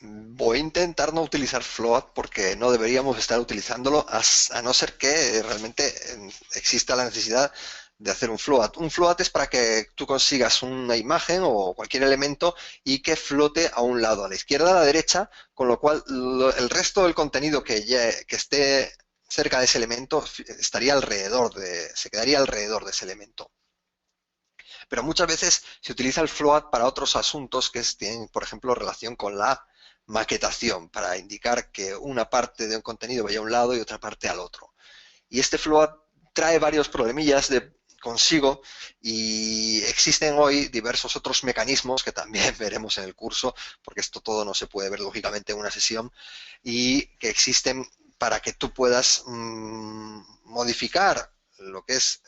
Voy a intentar no utilizar float porque no deberíamos estar utilizándolo a no ser que realmente exista la necesidad de hacer un float. Un float es para que tú consigas una imagen o cualquier elemento y que flote a un lado, a la izquierda, a la derecha, con lo cual el resto del contenido que esté cerca de ese elemento estaría alrededor se quedaría alrededor de ese elemento. Pero muchas veces se utiliza el float para otros asuntos que tienen, por ejemplo, relación con la maquetación, para indicar que una parte de un contenido vaya a un lado y otra parte al otro. Y este float trae varios problemillas consigo y existen hoy diversos otros mecanismos que también veremos en el curso, porque esto todo no se puede ver lógicamente en una sesión, y que existen para que tú puedas modificar lo que es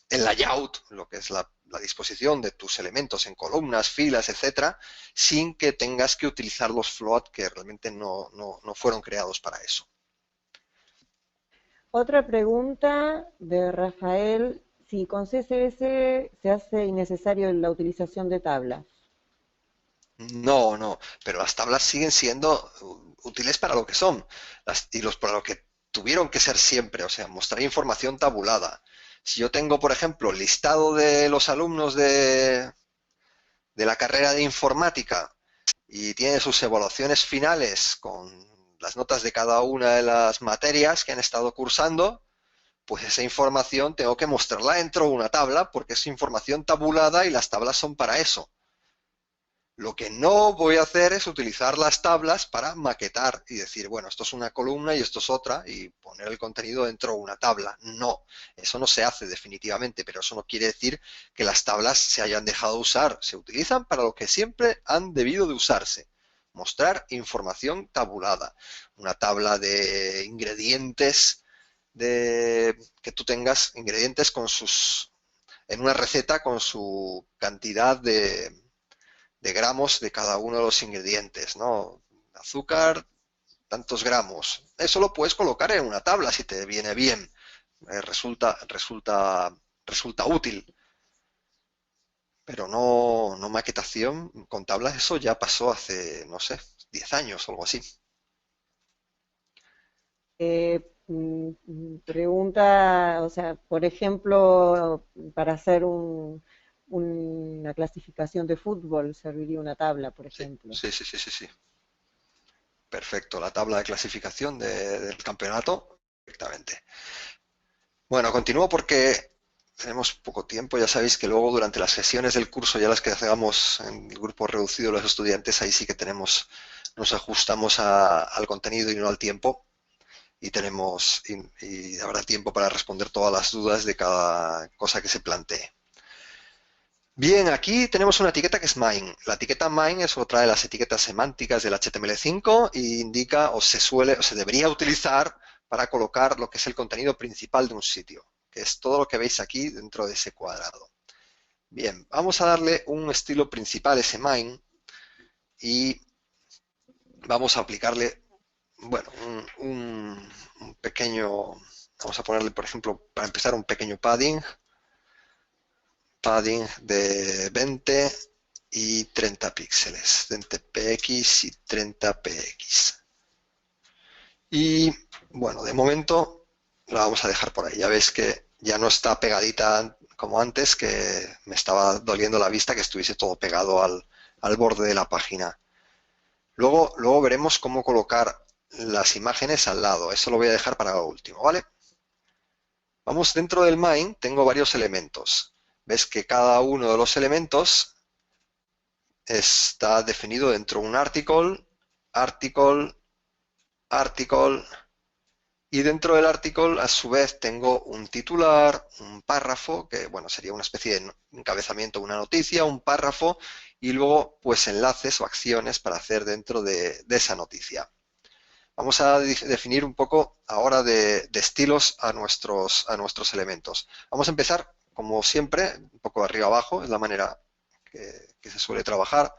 el layout, lo que es la disposición de tus elementos en columnas, filas, etcétera, sin que tengas que utilizar los float que realmente no fueron creados para eso. Otra pregunta de Rafael, si con CSS se hace innecesario la utilización de tablas. No, pero las tablas siguen siendo útiles para lo que son para lo que tuvieron que ser siempre, o sea, mostrar información tabulada. Si yo tengo, por ejemplo, el listado de los alumnos de la carrera de informática y tiene sus evaluaciones finales con las notas de cada una de las materias que han estado cursando, pues esa información tengo que mostrarla dentro de una tabla porque es información tabulada y las tablas son para eso. Lo que no voy a hacer es utilizar las tablas para maquetar y decir, bueno, esto es una columna y esto es otra y poner el contenido dentro de una tabla. No, eso no se hace definitivamente, pero eso no quiere decir que las tablas se hayan dejado de usar. Se utilizan para lo que siempre han debido de usarse. Mostrar información tabulada. Una tabla de ingredientes, que tú tengas ingredientes en una receta con su cantidad de gramos de cada uno de los ingredientes, ¿no? Azúcar, tantos gramos. Eso lo puedes colocar en una tabla si te viene bien. Resulta útil. Pero no maquetación con tablas, eso ya pasó hace, no sé, 10 años o algo así. Pregunta, o sea, por ejemplo, para hacer una clasificación de fútbol serviría una tabla, por Sí, ejemplo. sí. Perfecto, la tabla de clasificación del campeonato, perfectamente. Bueno, continúo porque tenemos poco tiempo. Ya sabéis que luego durante las sesiones del curso, ya las que hagamos en el grupo reducido los estudiantes, ahí sí que nos ajustamos al contenido y no al tiempo. Y habrá tiempo para responder todas las dudas de cada cosa que se plantee. Bien, aquí tenemos una etiqueta que es main. La etiqueta main es otra de las etiquetas semánticas del HTML5 y indica o se debería utilizar para colocar lo que es el contenido principal de un sitio, que es todo lo que veis aquí dentro de ese cuadrado. Bien, vamos a darle un estilo principal a ese main y vamos a aplicarle, bueno, un pequeño, vamos a ponerle, por ejemplo, para empezar, un pequeño padding de 20 y 30 píxeles, 20 px y 30 px. Y bueno, de momento la vamos a dejar por ahí. Ya veis que ya no está pegadita como antes, que me estaba doliendo la vista que estuviese todo pegado al borde de la página. Luego veremos cómo colocar las imágenes al lado. Eso lo voy a dejar para lo último, ¿vale? Vamos, dentro del main tengo varios elementos. Ves que cada uno de los elementos está definido dentro de un article, y dentro del article a su vez tengo un titular, un párrafo, que bueno, sería una especie de encabezamiento, una noticia, un párrafo, y luego pues enlaces o acciones para hacer dentro de esa noticia. Vamos a definir un poco ahora de estilos a nuestros elementos. Vamos a empezar, como siempre, un poco de arriba abajo, es la manera que se suele trabajar.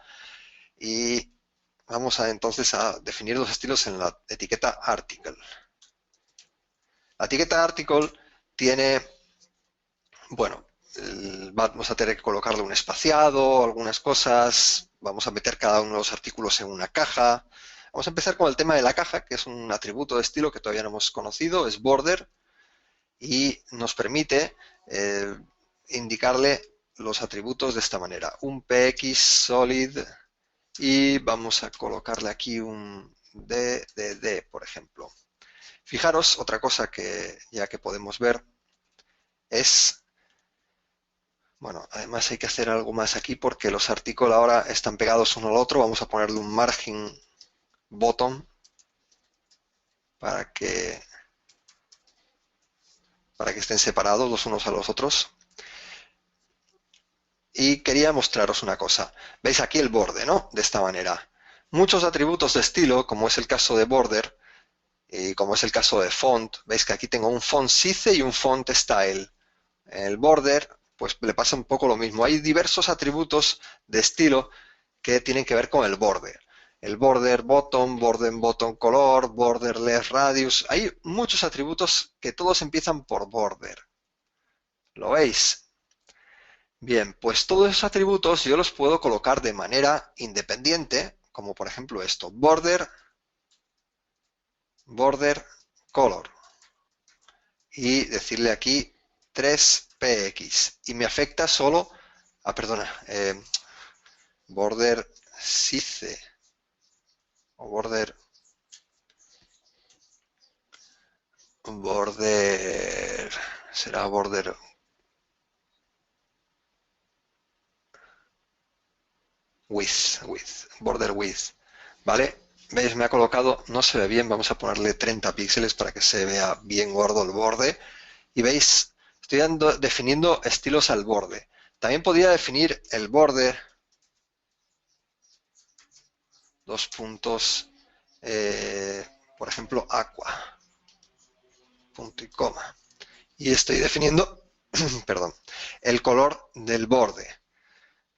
Y vamos entonces a definir los estilos en la etiqueta article. La etiqueta article tiene, bueno, vamos a tener que colocarle un espaciado, algunas cosas, vamos a meter cada uno de los artículos en una caja. Vamos a empezar con el tema de la caja, que es un atributo de estilo que todavía no hemos conocido, es border, y nos permite indicarle los atributos de esta manera. Un px solid y vamos a colocarle aquí un DDD, por ejemplo. Fijaros, otra cosa que ya que podemos ver es, bueno, además hay que hacer algo más aquí porque los artículos ahora están pegados uno al otro. Vamos a ponerle un margin bottom para que estén separados los unos a los otros. Y quería mostraros una cosa. Veis aquí el borde, ¿no? De esta manera. Muchos atributos de estilo, como es el caso de border, y como es el caso de font, veis que aquí tengo un font size y un font style. El border, pues le pasa un poco lo mismo. Hay diversos atributos de estilo que tienen que ver con el border. El border bottom color, borderless radius. Hay muchos atributos que todos empiezan por border. ¿Lo veis? Bien, pues todos esos atributos yo los puedo colocar de manera independiente, como por ejemplo esto, border color. Y decirle aquí 3px. Y me afecta solo, border size o border será border border width, ¿vale? ¿Veis? Me ha colocado, no se ve bien, vamos a ponerle 30 píxeles para que se vea bien gordo el borde. Y veis, estoy definiendo estilos al borde. También podría definir el borde, dos puntos, por ejemplo, aqua, punto y coma. Y estoy definiendo, perdón, el color del borde.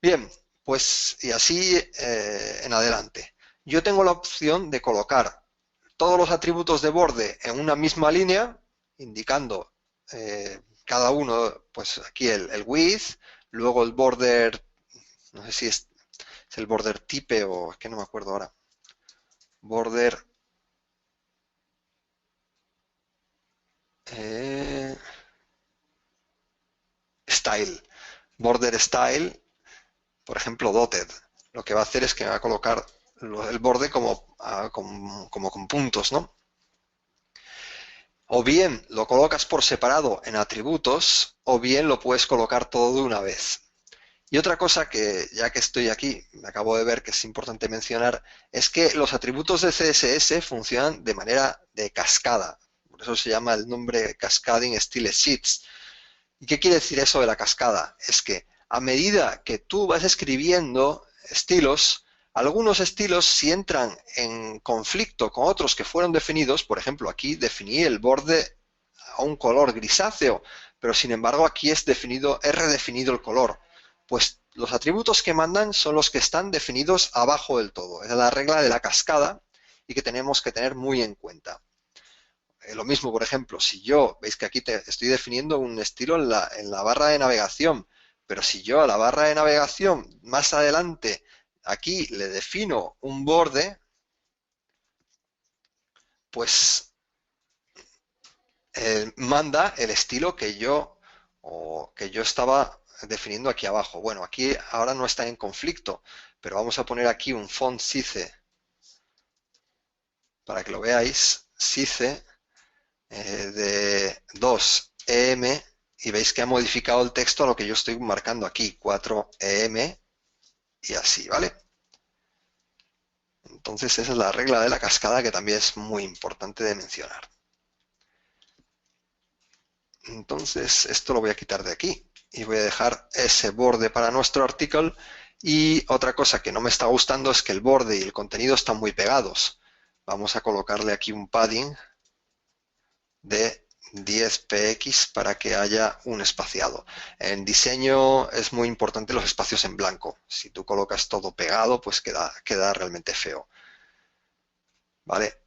Bien, pues y así en adelante. Yo tengo la opción de colocar todos los atributos de borde en una misma línea, indicando cada uno, pues aquí el width, luego el border, no sé si es el border type o es que no me acuerdo ahora, border style, border style, por ejemplo dotted. Lo que va a hacer es que me va a colocar el borde como con puntos, ¿no? O bien lo colocas por separado en atributos, o bien lo puedes colocar todo de una vez. Y otra cosa que, ya que estoy aquí, me acabo de ver que es importante mencionar, es que los atributos de CSS funcionan de manera de cascada. Por eso se llama el nombre Cascading Style Sheets. ¿Y qué quiere decir eso de la cascada? Es que a medida que tú vas escribiendo estilos, algunos estilos si entran en conflicto con otros que fueron definidos, por ejemplo, aquí definí el borde a un color grisáceo, pero sin embargo aquí he redefinido el color. Pues los atributos que mandan son los que están definidos abajo del todo. Es la regla de la cascada y que tenemos que tener muy en cuenta. Lo mismo, por ejemplo, si yo, veis que aquí estoy definiendo un estilo en la barra de navegación, pero si yo a la barra de navegación más adelante aquí le defino un borde, pues manda el estilo que yo estaba definiendo aquí abajo. Bueno, aquí ahora no está en conflicto, pero vamos a poner aquí un font size para que lo veáis, size de 2em y veis que ha modificado el texto a lo que yo estoy marcando aquí, 4em y así, ¿vale? Entonces esa es la regla de la cascada que también es muy importante de mencionar. Entonces esto lo voy a quitar de aquí y voy a dejar ese borde para nuestro artículo. Y otra cosa que no me está gustando es que el borde y el contenido están muy pegados. Vamos a colocarle aquí un padding de 10px para que haya un espaciado. En diseño es muy importante los espacios en blanco. Si tú colocas todo pegado, pues queda realmente feo. ¿Vale?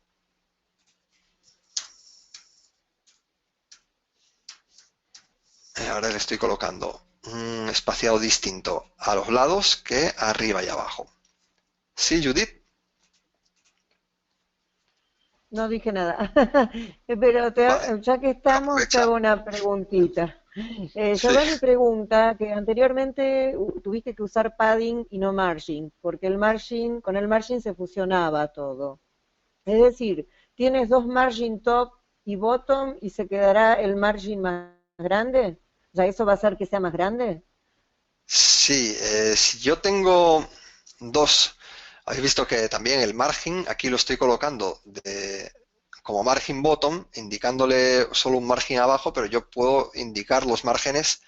Ahora le estoy colocando espaciado distinto a los lados que arriba y abajo. ¿Sí, Judith? No dije nada. Pero Vale, ya que estamos, te aprovecha. hago una preguntita. Sí, Giovanni pregunta que anteriormente tuviste que usar padding y no margin, porque el margin, con el margin se fusionaba todo. Es decir, tienes dos margin top y bottom y se quedará el margin más grande. O sea, ¿eso va a hacer que sea más grande? sí, si yo tengo dos, habéis visto que también el margen, aquí lo estoy colocando como margin bottom, indicándole solo un margen abajo, pero yo puedo indicar los márgenes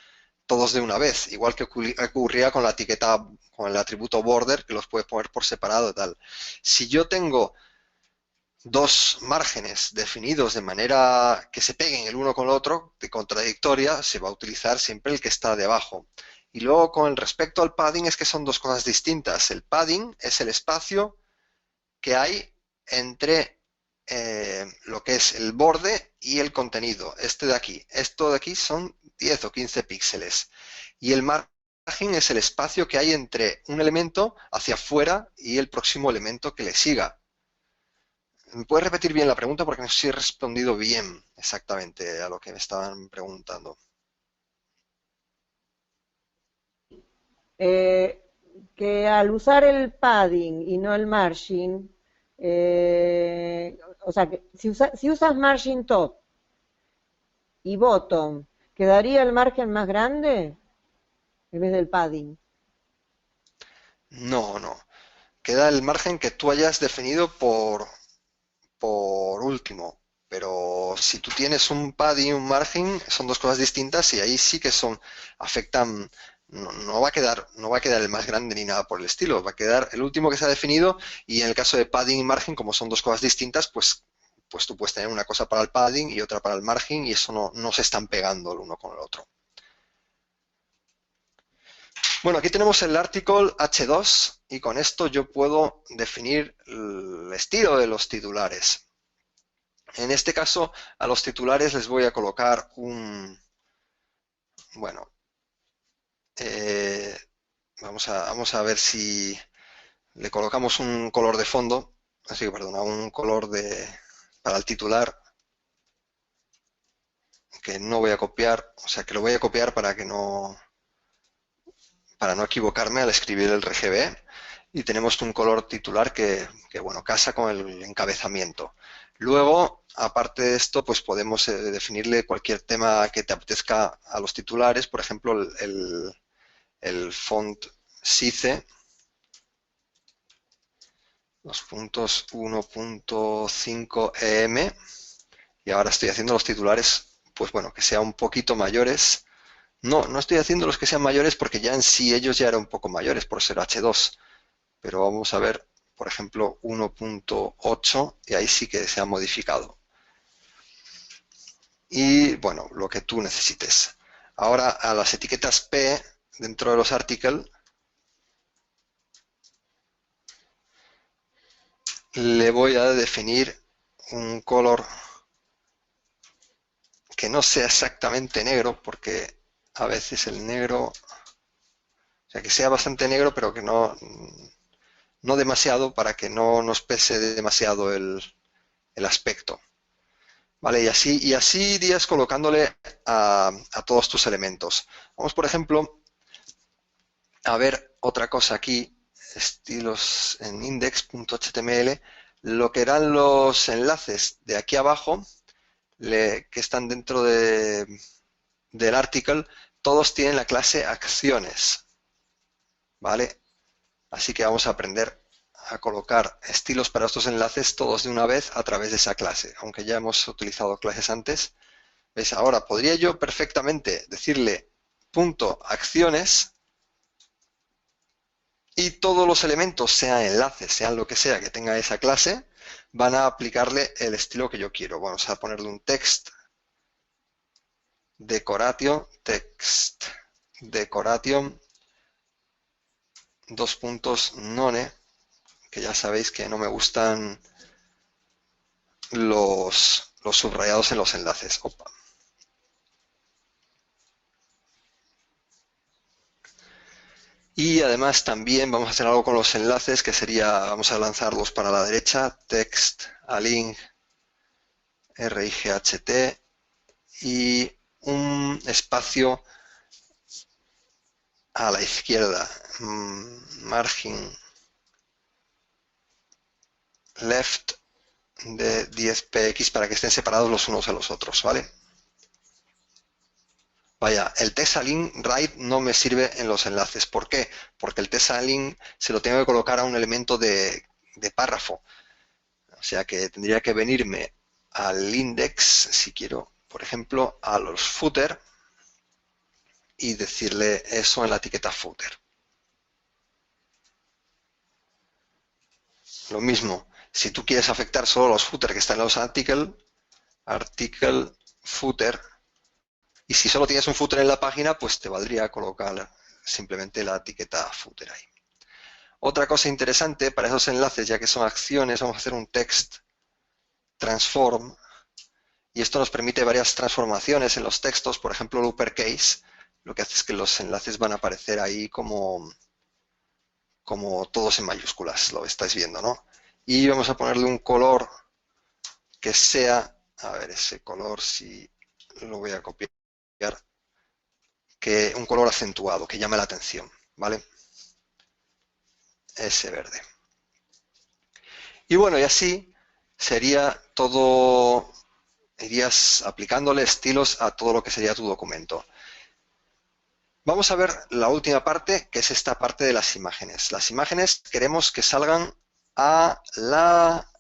todos de una vez, igual que ocurría con la etiqueta, con el atributo border, que los puedes poner por separado y tal. Si yo tengo dos márgenes definidos de manera que se peguen el uno con el otro, de contradictoria, se va a utilizar siempre el que está debajo. Y luego con respecto al padding es que son dos cosas distintas. El padding es el espacio que hay entre lo que es el borde y el contenido. Este de aquí. Esto de aquí son 10 o 15 píxeles. Y el margen es el espacio que hay entre un elemento hacia afuera y el próximo elemento que le siga. ¿Me puedes repetir bien la pregunta? Porque no sé si he respondido bien exactamente a lo que me estaban preguntando. Eh, que al usar el padding y no el margin, o sea, que si usas margin top y bottom, ¿quedaría el margen más grande en vez del padding? No, no. Queda el margen que tú hayas definido por último. Pero si tú tienes un pad y un margen, son dos cosas distintas y ahí sí que afectan, no va a quedar el más grande ni nada por el estilo, va a quedar el último que se ha definido y en el caso de padding y margen, como son dos cosas distintas, pues tú puedes tener una cosa para el padding y otra para el margen y eso no se están pegando el uno con el otro. Bueno, aquí tenemos el article H2 y con esto yo puedo definir el estilo de los titulares. En este caso, a los titulares les voy a colocar bueno, eh, vamos a ver si le colocamos un color de fondo, así que perdona, un color para el titular que no voy a copiar, o sea que lo voy a copiar para no equivocarme al escribir el RGB y tenemos un color titular que bueno, casa con el encabezamiento. Luego, aparte de esto, pues podemos definirle cualquier tema que te apetezca a los titulares, por ejemplo, el font SICE, los puntos 1.5 EM, y ahora estoy haciendo los titulares, pues bueno, que sean un poquito mayores. No estoy haciendo los que sean mayores porque ya en sí ellos ya eran un poco mayores por ser H2, pero vamos a ver, por ejemplo, 1.8 y ahí sí que se ha modificado. Y bueno, lo que tú necesites. Ahora a las etiquetas P dentro de los articles le voy a definir un color que no sea exactamente negro, porque a veces el negro, o sea, que sea bastante negro, pero que no demasiado para que no nos pese demasiado el aspecto. Vale, y así irías colocándole a todos tus elementos. Vamos, por ejemplo, a ver otra cosa aquí, estilos en index.html, lo que eran los enlaces de aquí abajo, que están dentro del article, todos tienen la clase acciones, ¿vale? Así que vamos a aprender a colocar estilos para estos enlaces todos de una vez a través de esa clase, aunque ya hemos utilizado clases antes. ¿Ves? Ahora podría yo perfectamente decirle punto acciones y todos los elementos, sean enlaces, sean lo que sea que tenga esa clase, van a aplicarle el estilo que yo quiero. Vamos a ponerle un text decoration, text decoration, dos puntos none, que ya sabéis que no me gustan los subrayados en los enlaces. Opa. Y además también vamos a hacer algo con los enlaces, que sería, vamos a lanzarlos para la derecha, text, align, right, y un espacio a la izquierda, margin left de 10 px para que estén separados los unos de los otros, ¿vale? Vaya, el text align right no me sirve en los enlaces. ¿Por qué? Porque el text align se lo tengo que colocar a un elemento de párrafo. O sea que tendría que venirme al index, si quiero, por ejemplo, a los footer y decirle eso en la etiqueta footer. Lo mismo, si tú quieres afectar solo los footer que están en los article footer, y si solo tienes un footer en la página, pues te valdría colocar simplemente la etiqueta footer ahí. Otra cosa interesante para esos enlaces, ya que son acciones, vamos a hacer un text transform, y esto nos permite varias transformaciones en los textos. Por ejemplo, el uppercase, lo que hace es que los enlaces van a aparecer ahí como todos en mayúsculas, lo estáis viendo, ¿no? Y vamos a ponerle un color que sea, a ver, ese color si lo voy a copiar, que un color acentuado, que llame la atención, ¿vale? Ese verde. Y bueno, y así sería todo, irías aplicándole estilos a todo lo que sería tu documento. Vamos a ver la última parte, que es esta parte de las imágenes. Las imágenes queremos que salgan a la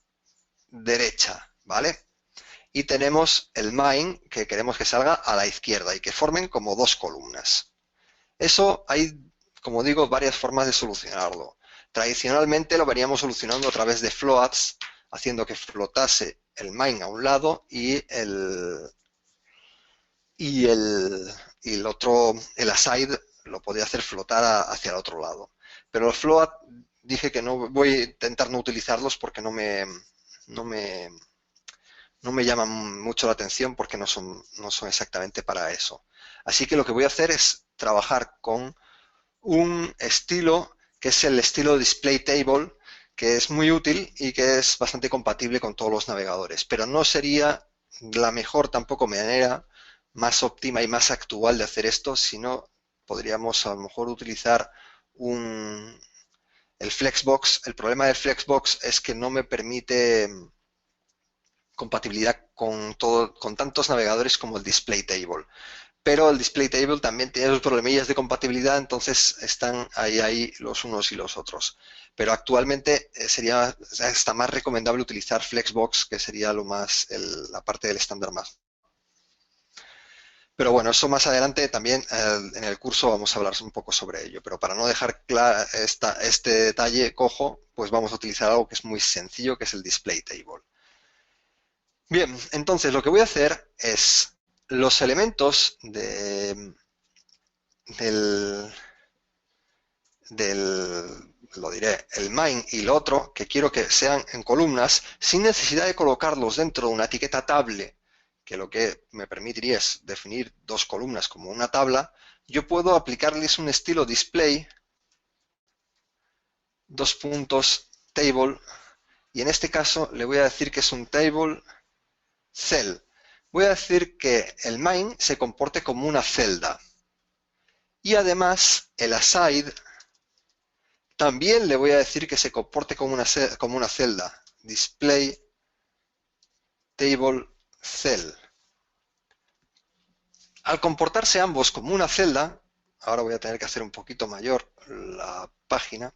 derecha, ¿vale? Y tenemos el main, que queremos que salga a la izquierda y que formen como dos columnas. Eso hay, como digo, varias formas de solucionarlo. Tradicionalmente lo veníamos solucionando a través de floats, haciendo que flotase el main a un lado y el otro, el aside, lo podía hacer flotar hacia el otro lado. Pero los float dije que no voy a intentar no utilizarlos porque no me llaman mucho la atención, porque no son exactamente para eso. Así que lo que voy a hacer es trabajar con un estilo que es el estilo Display Table, que es muy útil y que es bastante compatible con todos los navegadores, pero no sería la mejor tampoco manera más óptima y más actual de hacer esto, sino podríamos a lo mejor utilizar el Flexbox. El problema del Flexbox es que no me permite compatibilidad con tantos navegadores como el Display Table. Pero el Display Table también tiene sus problemillas de compatibilidad, entonces están ahí los unos y los otros. Pero actualmente está más recomendable utilizar Flexbox, que sería la parte del estándar más. Pero bueno, eso más adelante también en el curso vamos a hablar un poco sobre ello. Pero para no dejar claro este detalle cojo, pues vamos a utilizar algo que es muy sencillo, que es el Display Table. Bien, entonces lo que voy a hacer es los elementos lo diré, el main y lo otro, que quiero que sean en columnas, sin necesidad de colocarlos dentro de una etiqueta table, que lo que me permitiría es definir dos columnas como una tabla. Yo puedo aplicarles un estilo display, dos puntos, table, y en este caso le voy a decir que es un table cell. Voy a decir que el main se comporte como una celda. Y además el aside también le voy a decir que se comporte como una celda. Display table cell. Al comportarse ambos como una celda, ahora voy a tener que hacer un poquito mayor la página,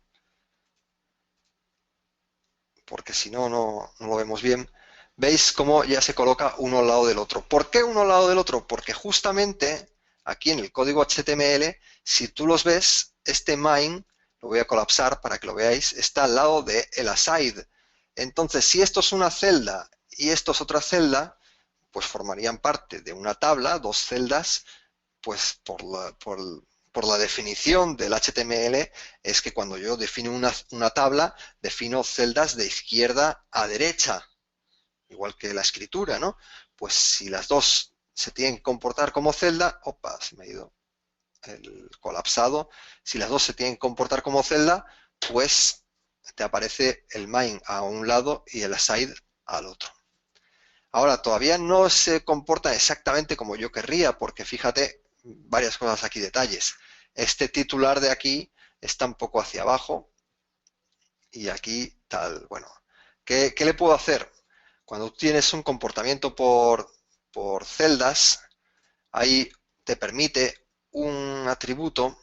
porque si no, no lo vemos bien. Veis cómo ya se coloca uno al lado del otro. ¿Por qué uno al lado del otro? Porque justamente aquí en el código HTML, si tú los ves, este main, lo voy a colapsar para que lo veáis, está al lado del aside. Entonces, si esto es una celda y esto es otra celda, pues formarían parte de una tabla, dos celdas, pues por la definición del HTML es que cuando yo defino una tabla, defino celdas de izquierda a derecha, igual que la escritura, ¿no? Pues si las dos se tienen que comportar como celda, opa, se me ha ido. el colapsado, si las dos se tienen que comportar como celda, pues te aparece el main a un lado y el aside al otro. Ahora, todavía no se comporta exactamente como yo querría, porque fíjate, varias cosas aquí, detalles. Este titular de aquí está un poco hacia abajo y aquí tal. Bueno, ¿qué le puedo hacer? Cuando tienes un comportamiento por celdas, ahí te permite un atributo,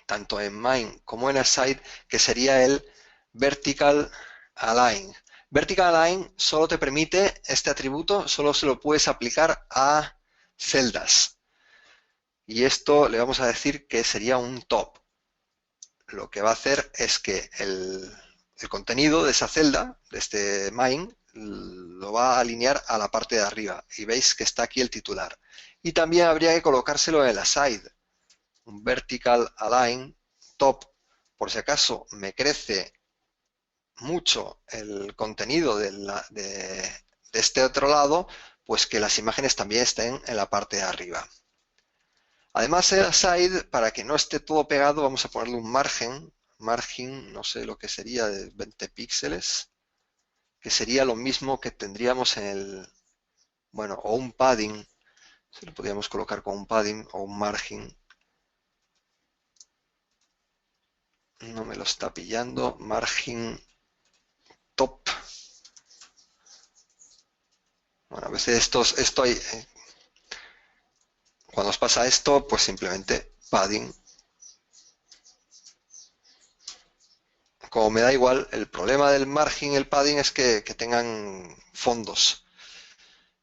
tanto en main como en aside, que sería el vertical align. Vertical align solo te permite este atributo, solo se lo puedes aplicar a celdas. Y esto le vamos a decir que sería un top. Lo que va a hacer es que el contenido de esa celda, de este main, lo va a alinear a la parte de arriba. Y veis que está aquí el titular. Y también habría que colocárselo en la side. Un vertical align top, por si acaso me crece mucho el contenido de este otro lado, pues que las imágenes también estén en la parte de arriba. Además, el aside, para que no esté todo pegado, vamos a ponerle un margen, no sé lo que sería, de 20 píxeles, que sería lo mismo que tendríamos en el, bueno, o un padding, se lo podríamos colocar con un padding o un margen. No me lo está pillando, margen top. Bueno, a veces esto hay, cuando os pasa esto, pues simplemente padding. Como me da igual, el problema del margen y el padding es que tengan fondos.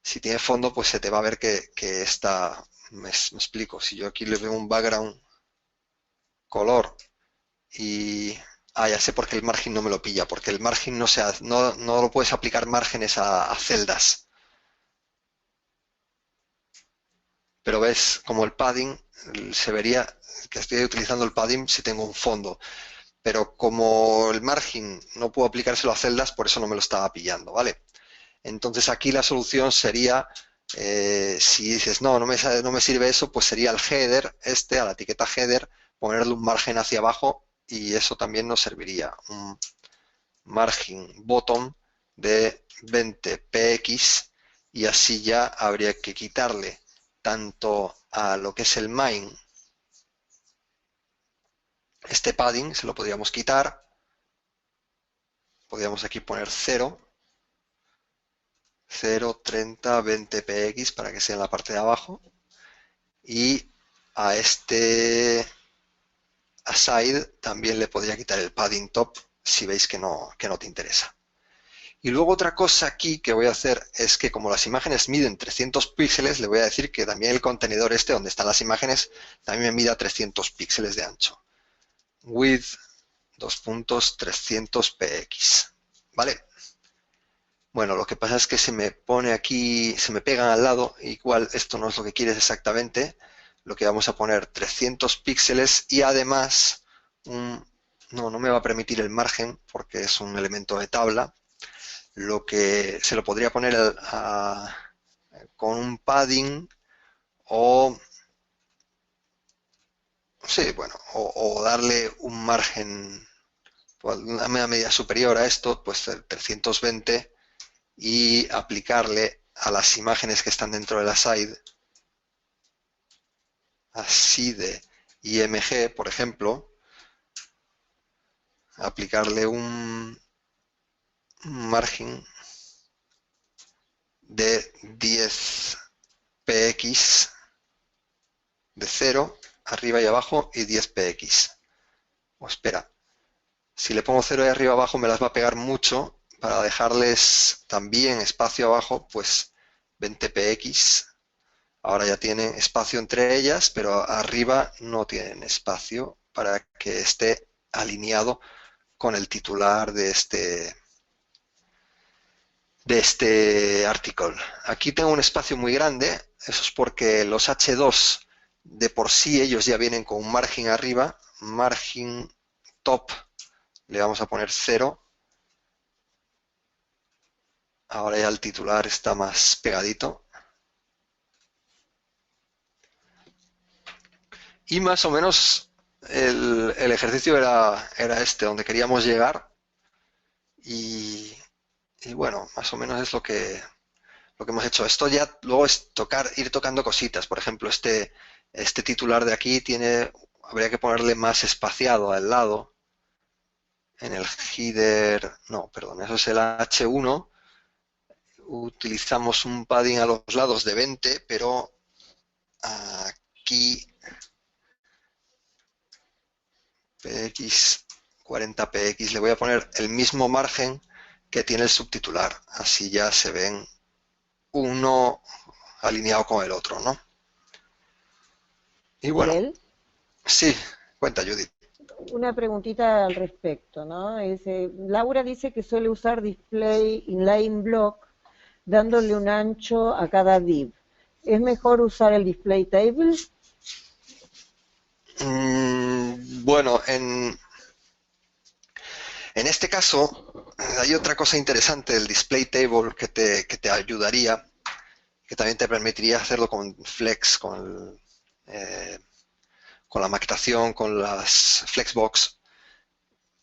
Si tiene fondo, pues se te va a ver que está, me explico, si yo aquí le veo un background color y... Ah, ya sé por qué el margen no me lo pilla, porque el margen no lo puedes aplicar márgenes a celdas. Pero ves, como el padding, se vería que estoy utilizando el padding si tengo un fondo. Pero como el margen no puedo aplicárselo a celdas, por eso no me lo estaba pillando, ¿vale? Entonces aquí la solución sería, si dices, no me sirve eso, pues sería el header, a la etiqueta header, ponerle un margen hacia abajo y eso también nos serviría. Un margen bottom de 20 px y así ya habría que quitarle tanto a lo que es el main, este padding se lo podríamos quitar, podríamos aquí poner 0, 0, 30, 20 px para que sea en la parte de abajo y a este aside también le podría quitar el padding top si veis que no te interesa. Y luego otra cosa aquí que voy a hacer es que como las imágenes miden 300 píxeles, le voy a decir que también el contenedor donde están las imágenes, también me mida 300 píxeles de ancho. Width, 300 px. ¿Vale? Bueno, lo que pasa es que se me pone aquí, se me pegan al lado, igual esto no es lo que quieres exactamente. Lo que vamos a poner 300 píxeles y además, no me va a permitir el margen porque es un elemento de tabla. Lo que se lo podría poner con un padding o, sí, bueno, o darle un margen, pues, una medida superior a esto, pues 320 y aplicarle a las imágenes que están dentro de la side, así de IMG, por ejemplo, aplicarle un margen de 10 px de 0 arriba y abajo y 10 px. O espera, si le pongo 0 de arriba abajo me las va a pegar mucho. Para dejarles también espacio abajo, pues 20 px. Ahora ya tienen espacio entre ellas, pero arriba no tienen espacio para que esté alineado con el titular de este artículo. Aquí tengo un espacio muy grande, eso es porque los H2 de por sí ellos ya vienen con un margen arriba, margen top, le vamos a poner 0. Ahora ya el titular está más pegadito. Y más o menos el ejercicio era este, donde queríamos llegar. Y, y bueno, más o menos es lo que hemos hecho. Esto ya luego es ir tocando cositas. Por ejemplo, este titular de aquí habría que ponerle más espaciado al lado. En el header, no, perdón, eso es el H1. Utilizamos un padding a los lados de 20, pero aquí px 40px le voy a poner el mismo margen que tiene el subtitular. Así ya se ven uno alineado con el otro, ¿no? Y bueno, Miguel, sí, cuenta Judith. una preguntita al respecto, ¿no? Laura dice que suele usar display inline block dándole un ancho a cada div. ¿Es mejor usar el display table? Bueno, en este caso hay otra cosa interesante del display table que te ayudaría, que también te permitiría hacerlo con Flex, con la maquetación, con las Flexbox.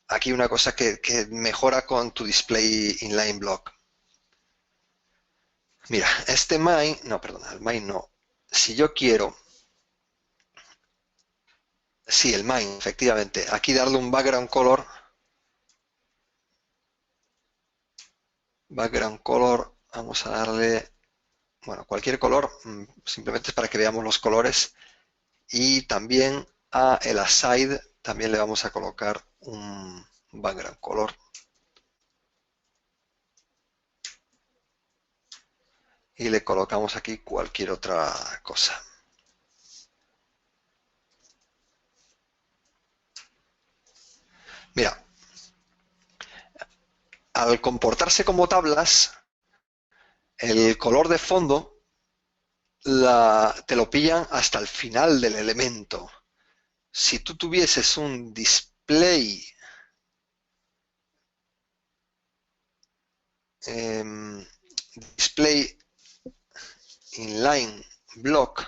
Aquí una cosa que mejora con tu display inline block. Mira, este main, no, perdona, el main no. Si yo quiero, sí, el main, efectivamente, aquí darle un background color, vamos a darle, bueno, cualquier color, simplemente es para que veamos los colores. Y también a el aside también le vamos a colocar un background color. Y le colocamos aquí cualquier otra cosa. Mira, al comportarse como tablas, el color de fondo te lo pillan hasta el final del elemento. Si tú tuvieses un display display inline block,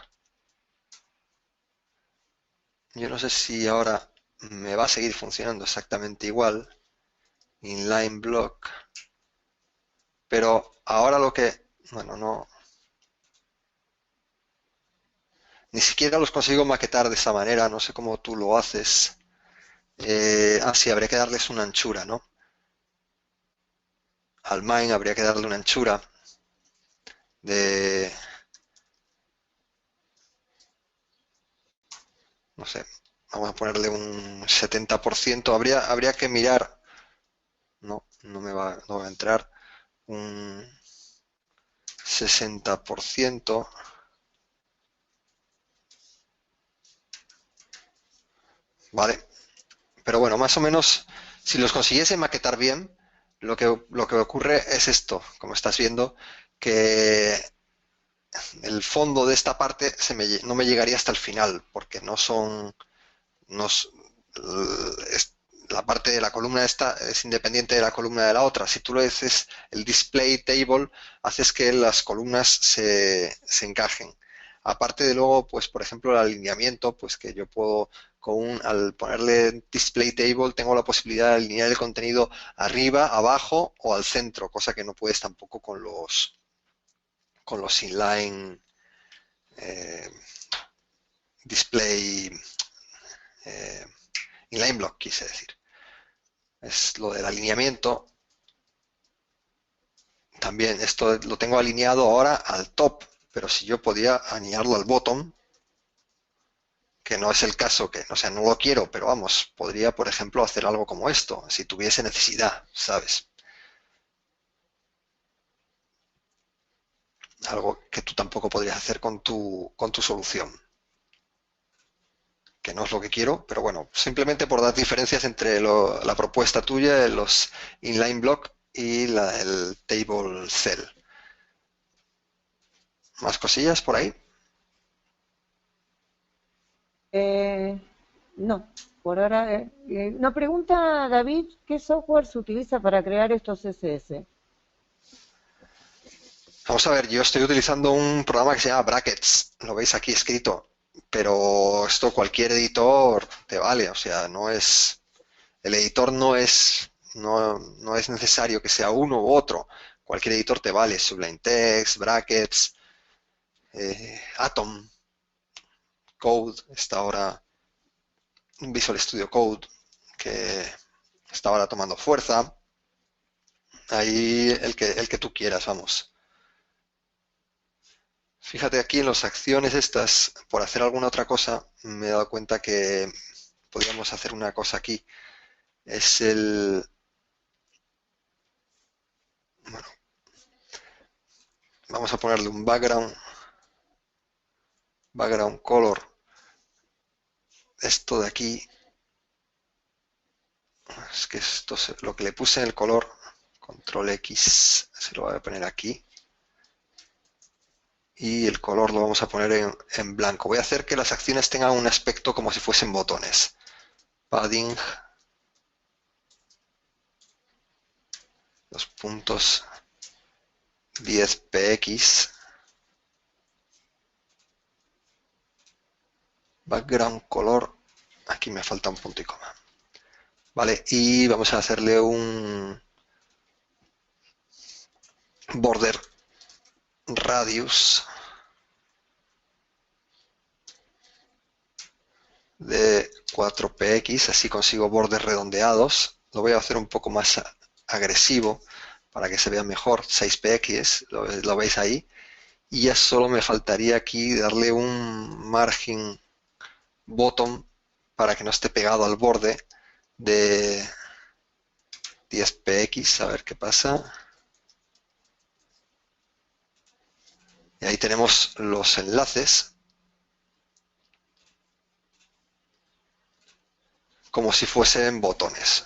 yo no sé si ahora me va a seguir funcionando exactamente igual, inline block, pero ahora bueno, no, ni siquiera los consigo maquetar de esa manera, no sé cómo tú lo haces. Sí, habría que darles una anchura, ¿no? Al main habría que darle una anchura de, no sé, vamos a ponerle un 70%. Habría que mirar, no va a entrar, un 60%. Vale, pero bueno, más o menos, si los consiguiese maquetar bien, lo que ocurre es esto, como estás viendo, que el fondo de esta parte no me llegaría hasta el final, porque no son, no s- la parte de la columna esta es independiente de la columna de la otra. Si tú lo haces el display table, haces que las columnas se encajen. Aparte de luego, pues por ejemplo, el alineamiento, pues que yo puedo, al ponerle display table, tengo la posibilidad de alinear el contenido arriba, abajo o al centro, cosa que no puedes tampoco con los inline eh, display inline block, quise decir. Es lo del alineamiento. También esto lo tengo alineado ahora al top, pero si yo podía alinearlo al bottom, que no es el caso, que, o sea, no lo quiero, pero vamos, podría, por ejemplo, hacer algo como esto, si tuviese necesidad, ¿sabes? Algo que tú tampoco podrías hacer con tu solución, que no es lo que quiero, pero bueno, simplemente por dar diferencias entre la propuesta tuya, los inline block y el table cell. ¿Más cosillas por ahí? No, por ahora. Nos pregunta David, ¿qué software se utiliza para crear estos CSS? Vamos a ver, yo estoy utilizando un programa que se llama Brackets, lo veis aquí escrito. pero esto cualquier editor te vale, o sea, el editor no es necesario que sea uno u otro, cualquier editor te vale, Sublime Text, Brackets, Atom, Code, está ahora Visual Studio Code, que está ahora tomando fuerza, ahí el que tú quieras, vamos. Fíjate aquí en las acciones estas, por hacer alguna otra cosa, me he dado cuenta que podríamos hacer una cosa aquí. Es bueno, vamos a ponerle un background color. Esto de aquí, es que esto es lo que le puse en el color, control X, se lo voy a poner aquí. Y el color lo vamos a poner en blanco. Voy a hacer que las acciones tengan un aspecto como si fuesen botones. Padding. Los puntos 10px. Background color. Aquí me falta un punto y coma. Vale, y vamos a hacerle un border radius de 4px, así consigo bordes redondeados. Lo voy a hacer un poco más agresivo para que se vea mejor, 6px, lo veis ahí. Y ya solo me faltaría aquí darle un margin bottom para que no esté pegado al borde de 10px, a ver qué pasa. Y ahí tenemos los enlaces, como si fuesen botones.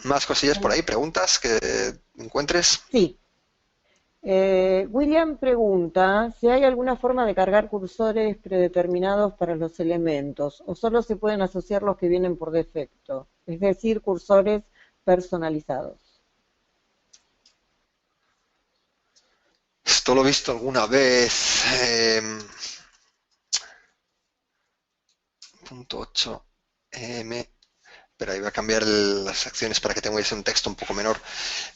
¿Más cosillas por ahí? ¿Preguntas que encuentres? Sí. William pregunta si hay alguna forma de cargar cursores predeterminados para los elementos o solo se pueden asociar los que vienen por defecto, es decir, cursores personalizados. Esto lo he visto alguna vez. Punto 8 m, pero ahí voy a cambiar las acciones para que tengáis un texto un poco menor.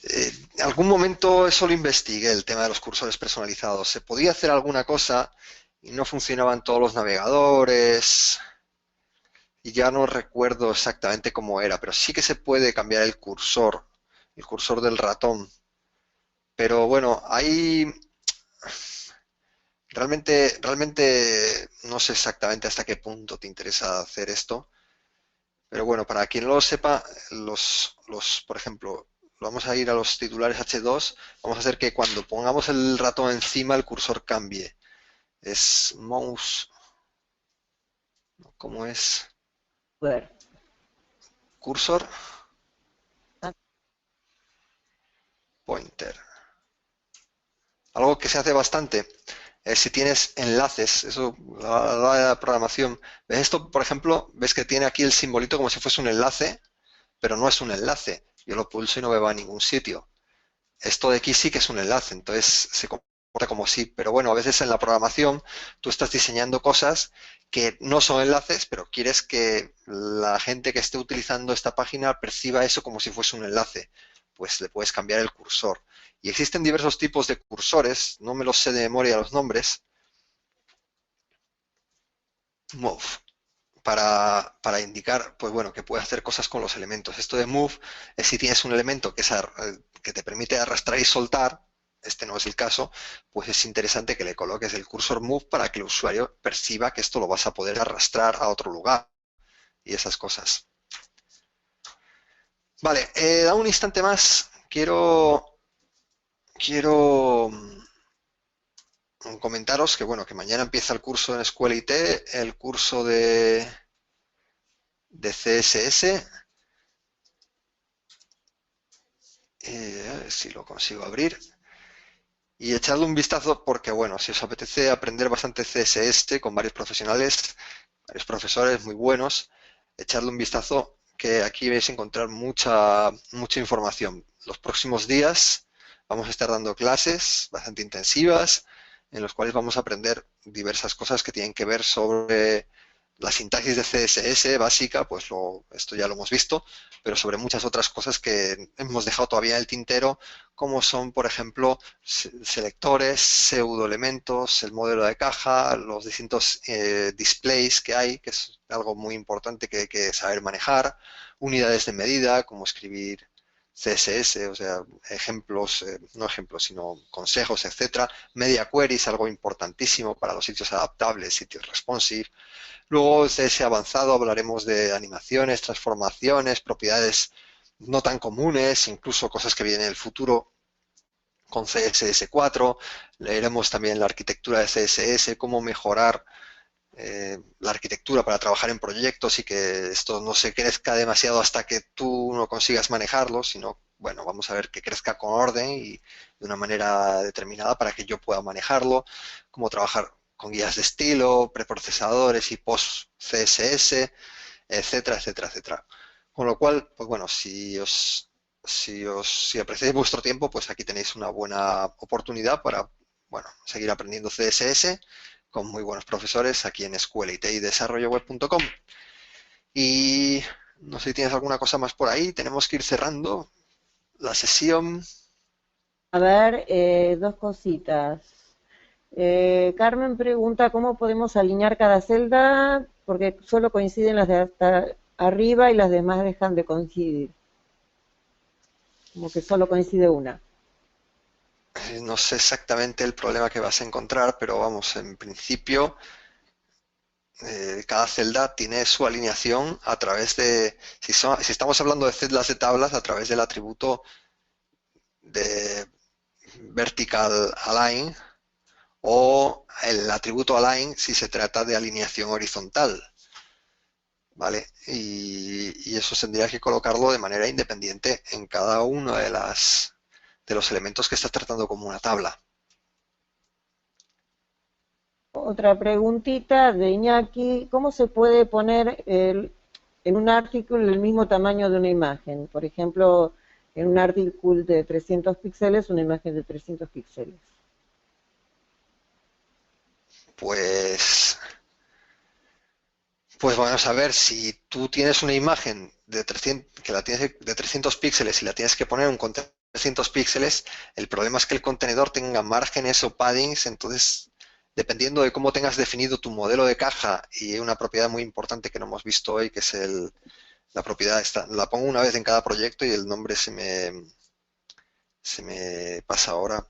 En algún momento eso lo investigué, el tema de los cursores personalizados. Se podía hacer alguna cosa y no funcionaban todos los navegadores y ya no recuerdo exactamente cómo era, pero sí que se puede cambiar el cursor del ratón. Pero bueno, ahí realmente no sé exactamente hasta qué punto te interesa hacer esto. Pero bueno, para quien no lo sepa, por ejemplo, vamos a ir a los titulares H2, vamos a hacer que cuando pongamos el ratón encima el cursor cambie. Es mouse, ¿cómo es? Ver. Cursor, Ah, pointer. Algo que se hace bastante es si tienes enlaces, eso a la hora de la programación. ¿Ves esto, por ejemplo? ¿Ves que tiene aquí el simbolito como si fuese un enlace? Pero no es un enlace. Yo lo pulso y no me va a ningún sitio. Esto de aquí sí que es un enlace, entonces se comporta como sí, pero bueno, a veces en la programación tú estás diseñando cosas que no son enlaces, pero quieres que la gente que esté utilizando esta página perciba eso como si fuese un enlace, pues le puedes cambiar el cursor. Y existen diversos tipos de cursores, no me los sé de memoria los nombres. Move, para indicar, pues bueno, que puedes hacer cosas con los elementos. Esto de move es si tienes un elemento que te permite arrastrar y soltar, este no es el caso, pues es interesante que le coloques el cursor move para que el usuario perciba que esto lo vas a poder arrastrar a otro lugar y esas cosas. Vale, da un instante más. Quiero comentaros que bueno, que mañana empieza el curso en Escuela IT, el curso de CSS. A ver si lo consigo abrir. Y echadle un vistazo porque, bueno, si os apetece aprender bastante CSS con varios profesionales, varios profesores muy buenos, echadle un vistazo que aquí vais a encontrar mucha información. Los próximos días Vamos a estar dando clases bastante intensivas en los cuales vamos a aprender diversas cosas que tienen que ver sobre la sintaxis de CSS básica, pues esto ya lo hemos visto, pero sobre muchas otras cosas que hemos dejado todavía en el tintero, como son, por ejemplo, selectores, pseudoelementos, el modelo de caja, los distintos displays que hay, que es algo muy importante que hay que saber manejar, unidades de medida, como escribir CSS, o sea, ejemplos, no ejemplos, sino consejos, etcétera. Media queries, algo importantísimo para los sitios adaptables, sitios responsive. Luego, CSS avanzado, hablaremos de animaciones, transformaciones, propiedades no tan comunes, incluso cosas que vienen en el futuro con CSS4. Leeremos también la arquitectura de CSS, cómo mejorar la arquitectura para trabajar en proyectos y que esto no se crezca demasiado hasta que tú no consigas manejarlo, sino, bueno, vamos a ver que crezca con orden y de una manera determinada para que yo pueda manejarlo, cómo trabajar con guías de estilo, preprocesadores y post-CSS, etcétera, etcétera, etcétera. Con lo cual, pues bueno, si apreciáis vuestro tiempo, pues aquí tenéis una buena oportunidad para, bueno, seguir aprendiendo CSS con muy buenos profesores aquí en escuelitydesarrolloweb.com. Y no sé si tienes alguna cosa más por ahí, tenemos que ir cerrando la sesión. A ver, dos cositas. Carmen pregunta cómo podemos alinear cada celda, porque solo coinciden las de hasta arriba y las demás dejan de coincidir. Como que solo coincide una. No sé exactamente el problema que vas a encontrar, pero vamos, en principio cada celda tiene su alineación a través de, si estamos hablando de celdas de tablas, a través del atributo de vertical align o el atributo align si se trata de alineación horizontal, ¿vale? Y eso tendría que colocarlo de manera independiente en cada uno de los elementos que estás tratando como una tabla. Otra preguntita de Iñaki, ¿cómo se puede poner en un artículo el mismo tamaño de una imagen? Por ejemplo, en un artículo de 300 píxeles, una imagen de 300 píxeles. Pues, pues vamos a ver, si tú tienes una imagen de 300, que la tienes de 300 píxeles y la tienes que poner un contenedor de 300 píxeles, el problema es que el contenedor tenga márgenes o paddings, entonces dependiendo de cómo tengas definido tu modelo de caja y una propiedad muy importante que no hemos visto hoy, que es la propiedad esta, la pongo una vez en cada proyecto y el nombre se me pasa ahora.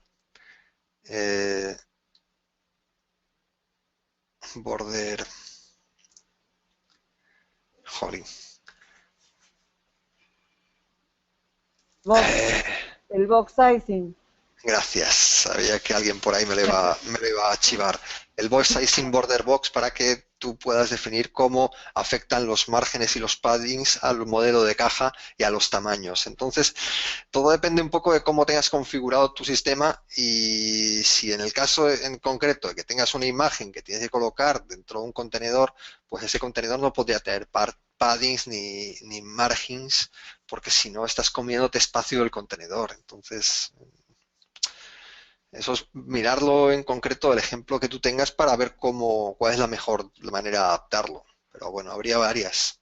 Eh, border, jolín. Box, el box sizing. Gracias, sabía que alguien por ahí me lo iba a chivar. El box sizing border box para que tú puedas definir cómo afectan los márgenes y los paddings al modelo de caja y a los tamaños. Entonces, todo depende un poco de cómo tengas configurado tu sistema y si en el caso en concreto de que tengas una imagen que tienes que colocar dentro de un contenedor, pues ese contenedor no podría tener paddings ni margins, porque si no estás comiéndote espacio del contenedor. Entonces, eso es mirarlo en concreto, el ejemplo que tú tengas para ver cuál es la mejor manera de adaptarlo. Pero bueno, habría varias.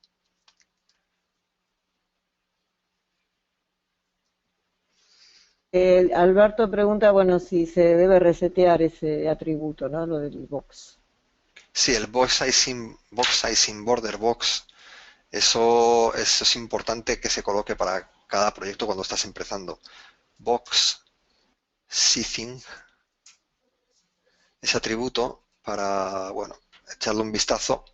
Alberto pregunta, bueno, si se debe resetear ese atributo, ¿no? Lo del box. Sí, el box sizing border box, eso es importante que se coloque para cada proyecto cuando estás empezando. Box sizing, ese atributo para, bueno, echarle un vistazo.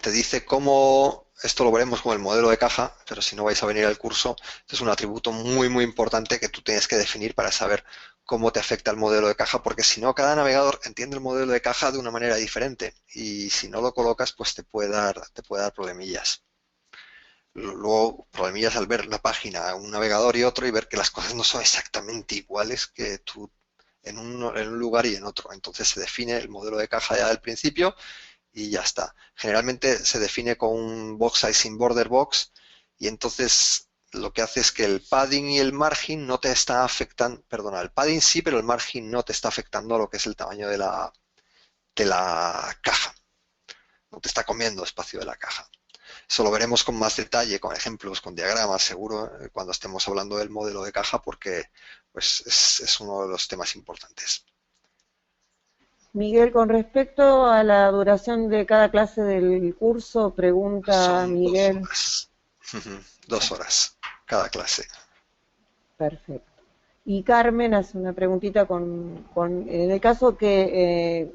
Te dice cómo, esto lo veremos con el modelo de caja, pero si no vais a venir al curso, este es un atributo muy, muy importante que tú tienes que definir para saber cómo te afecta el modelo de caja, porque si no, cada navegador entiende el modelo de caja de una manera diferente y si no lo colocas, pues te puede dar problemillas. Luego, problemillas al ver la página, un navegador y otro y ver que las cosas no son exactamente iguales que tú en un lugar y en otro. Entonces se define el modelo de caja ya del principio y ya está. Generalmente se define con un box sizing border box y entonces lo que hace es que el padding y el margin no te está afectando, perdona, el padding sí, pero el margin no te está afectando a lo que es el tamaño de la caja. No te está comiendo espacio de la caja. Eso lo veremos con más detalle, con ejemplos, con diagramas, seguro, cuando estemos hablando del modelo de caja, porque pues, es uno de los temas importantes. Miguel, con respecto a la duración de cada clase del curso, pregunta Son 2 Miguel. horas. 2 horas cada clase. Perfecto. Y Carmen hace una preguntita en el caso que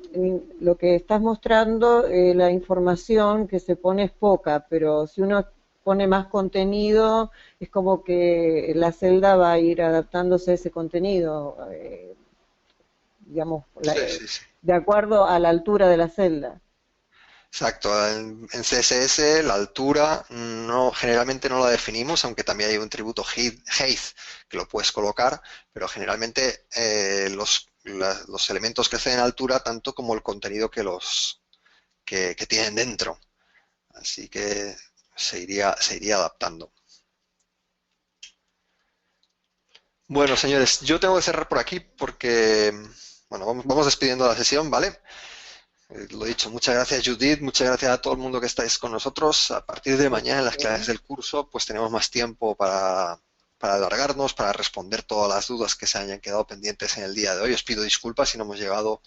lo que estás mostrando, la información que se pone es poca, pero si uno pone más contenido, es como que la celda va a ir adaptándose a ese contenido, digamos, Sí, sí, sí. de acuerdo a la altura de la celda. Exacto, en CSS la altura no, generalmente no la definimos, aunque también hay un tributo height que lo puedes colocar, pero generalmente los elementos crecen en altura tanto como el contenido que tienen dentro. Así que se iría adaptando. Bueno, señores, yo tengo que cerrar por aquí porque, bueno, vamos despidiendo la sesión, ¿vale? Lo dicho, muchas gracias Judith, muchas gracias a todo el mundo que estáis con nosotros. A partir de mañana en las clases del curso pues tenemos más tiempo para alargarnos, para responder todas las dudas que se hayan quedado pendientes en el día de hoy. Os pido disculpas si no hemos llegado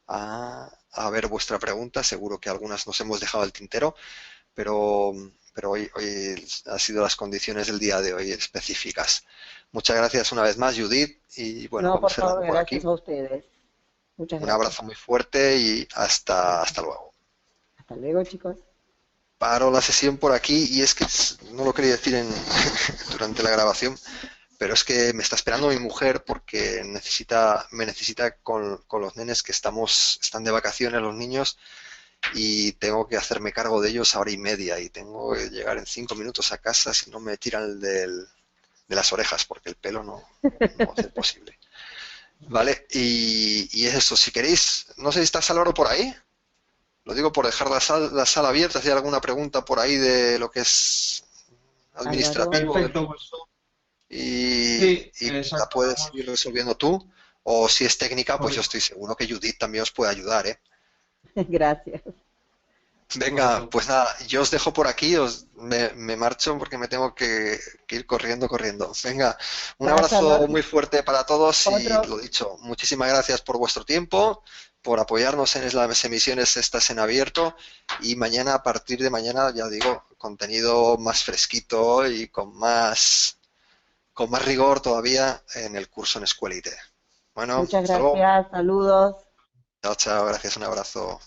a ver vuestra pregunta, seguro que algunas nos hemos dejado el tintero, pero, pero hoy han sido las condiciones del día de hoy específicas. Muchas gracias una vez más Judith y bueno, No, vamos por cerrando favor, por gracias aquí. a ustedes. Muchas Un gracias. abrazo muy fuerte y hasta luego. Hasta luego, chicos. Paro la sesión por aquí y es que no lo quería decir durante la grabación, pero es que me está esperando mi mujer porque me necesita con los nenes que están de vacaciones los niños y tengo que hacerme cargo de ellos a hora y media y tengo que llegar en 5 minutos a casa si no me tiran de las orejas porque el pelo no va a ser posible. Vale, y es eso, si queréis, no sé si está Álvaro por ahí. Lo digo por dejar la sala abierta, si hay alguna pregunta por ahí de lo que es Álvaro. administrativo Perfecto, pues sí, y la exacto, puedes ir vamos. resolviendo tú. O si es técnica, pues yo Correcto, estoy seguro que Judith también os puede ayudar, ¿eh? Gracias. Venga, correcto. pues nada, yo os dejo por aquí, me marcho porque me tengo que ir corriendo. Venga, un Hasta abrazo luego. muy fuerte para todos y Otro. lo dicho, muchísimas gracias por vuestro tiempo, por apoyarnos en las emisiones estas en abierto y mañana, a partir de mañana, ya digo, contenido más fresquito y con más rigor todavía en el curso en Escuelite. Bueno, Muchas hasta luego. gracias. Saludos. Chao, chao, gracias, un abrazo.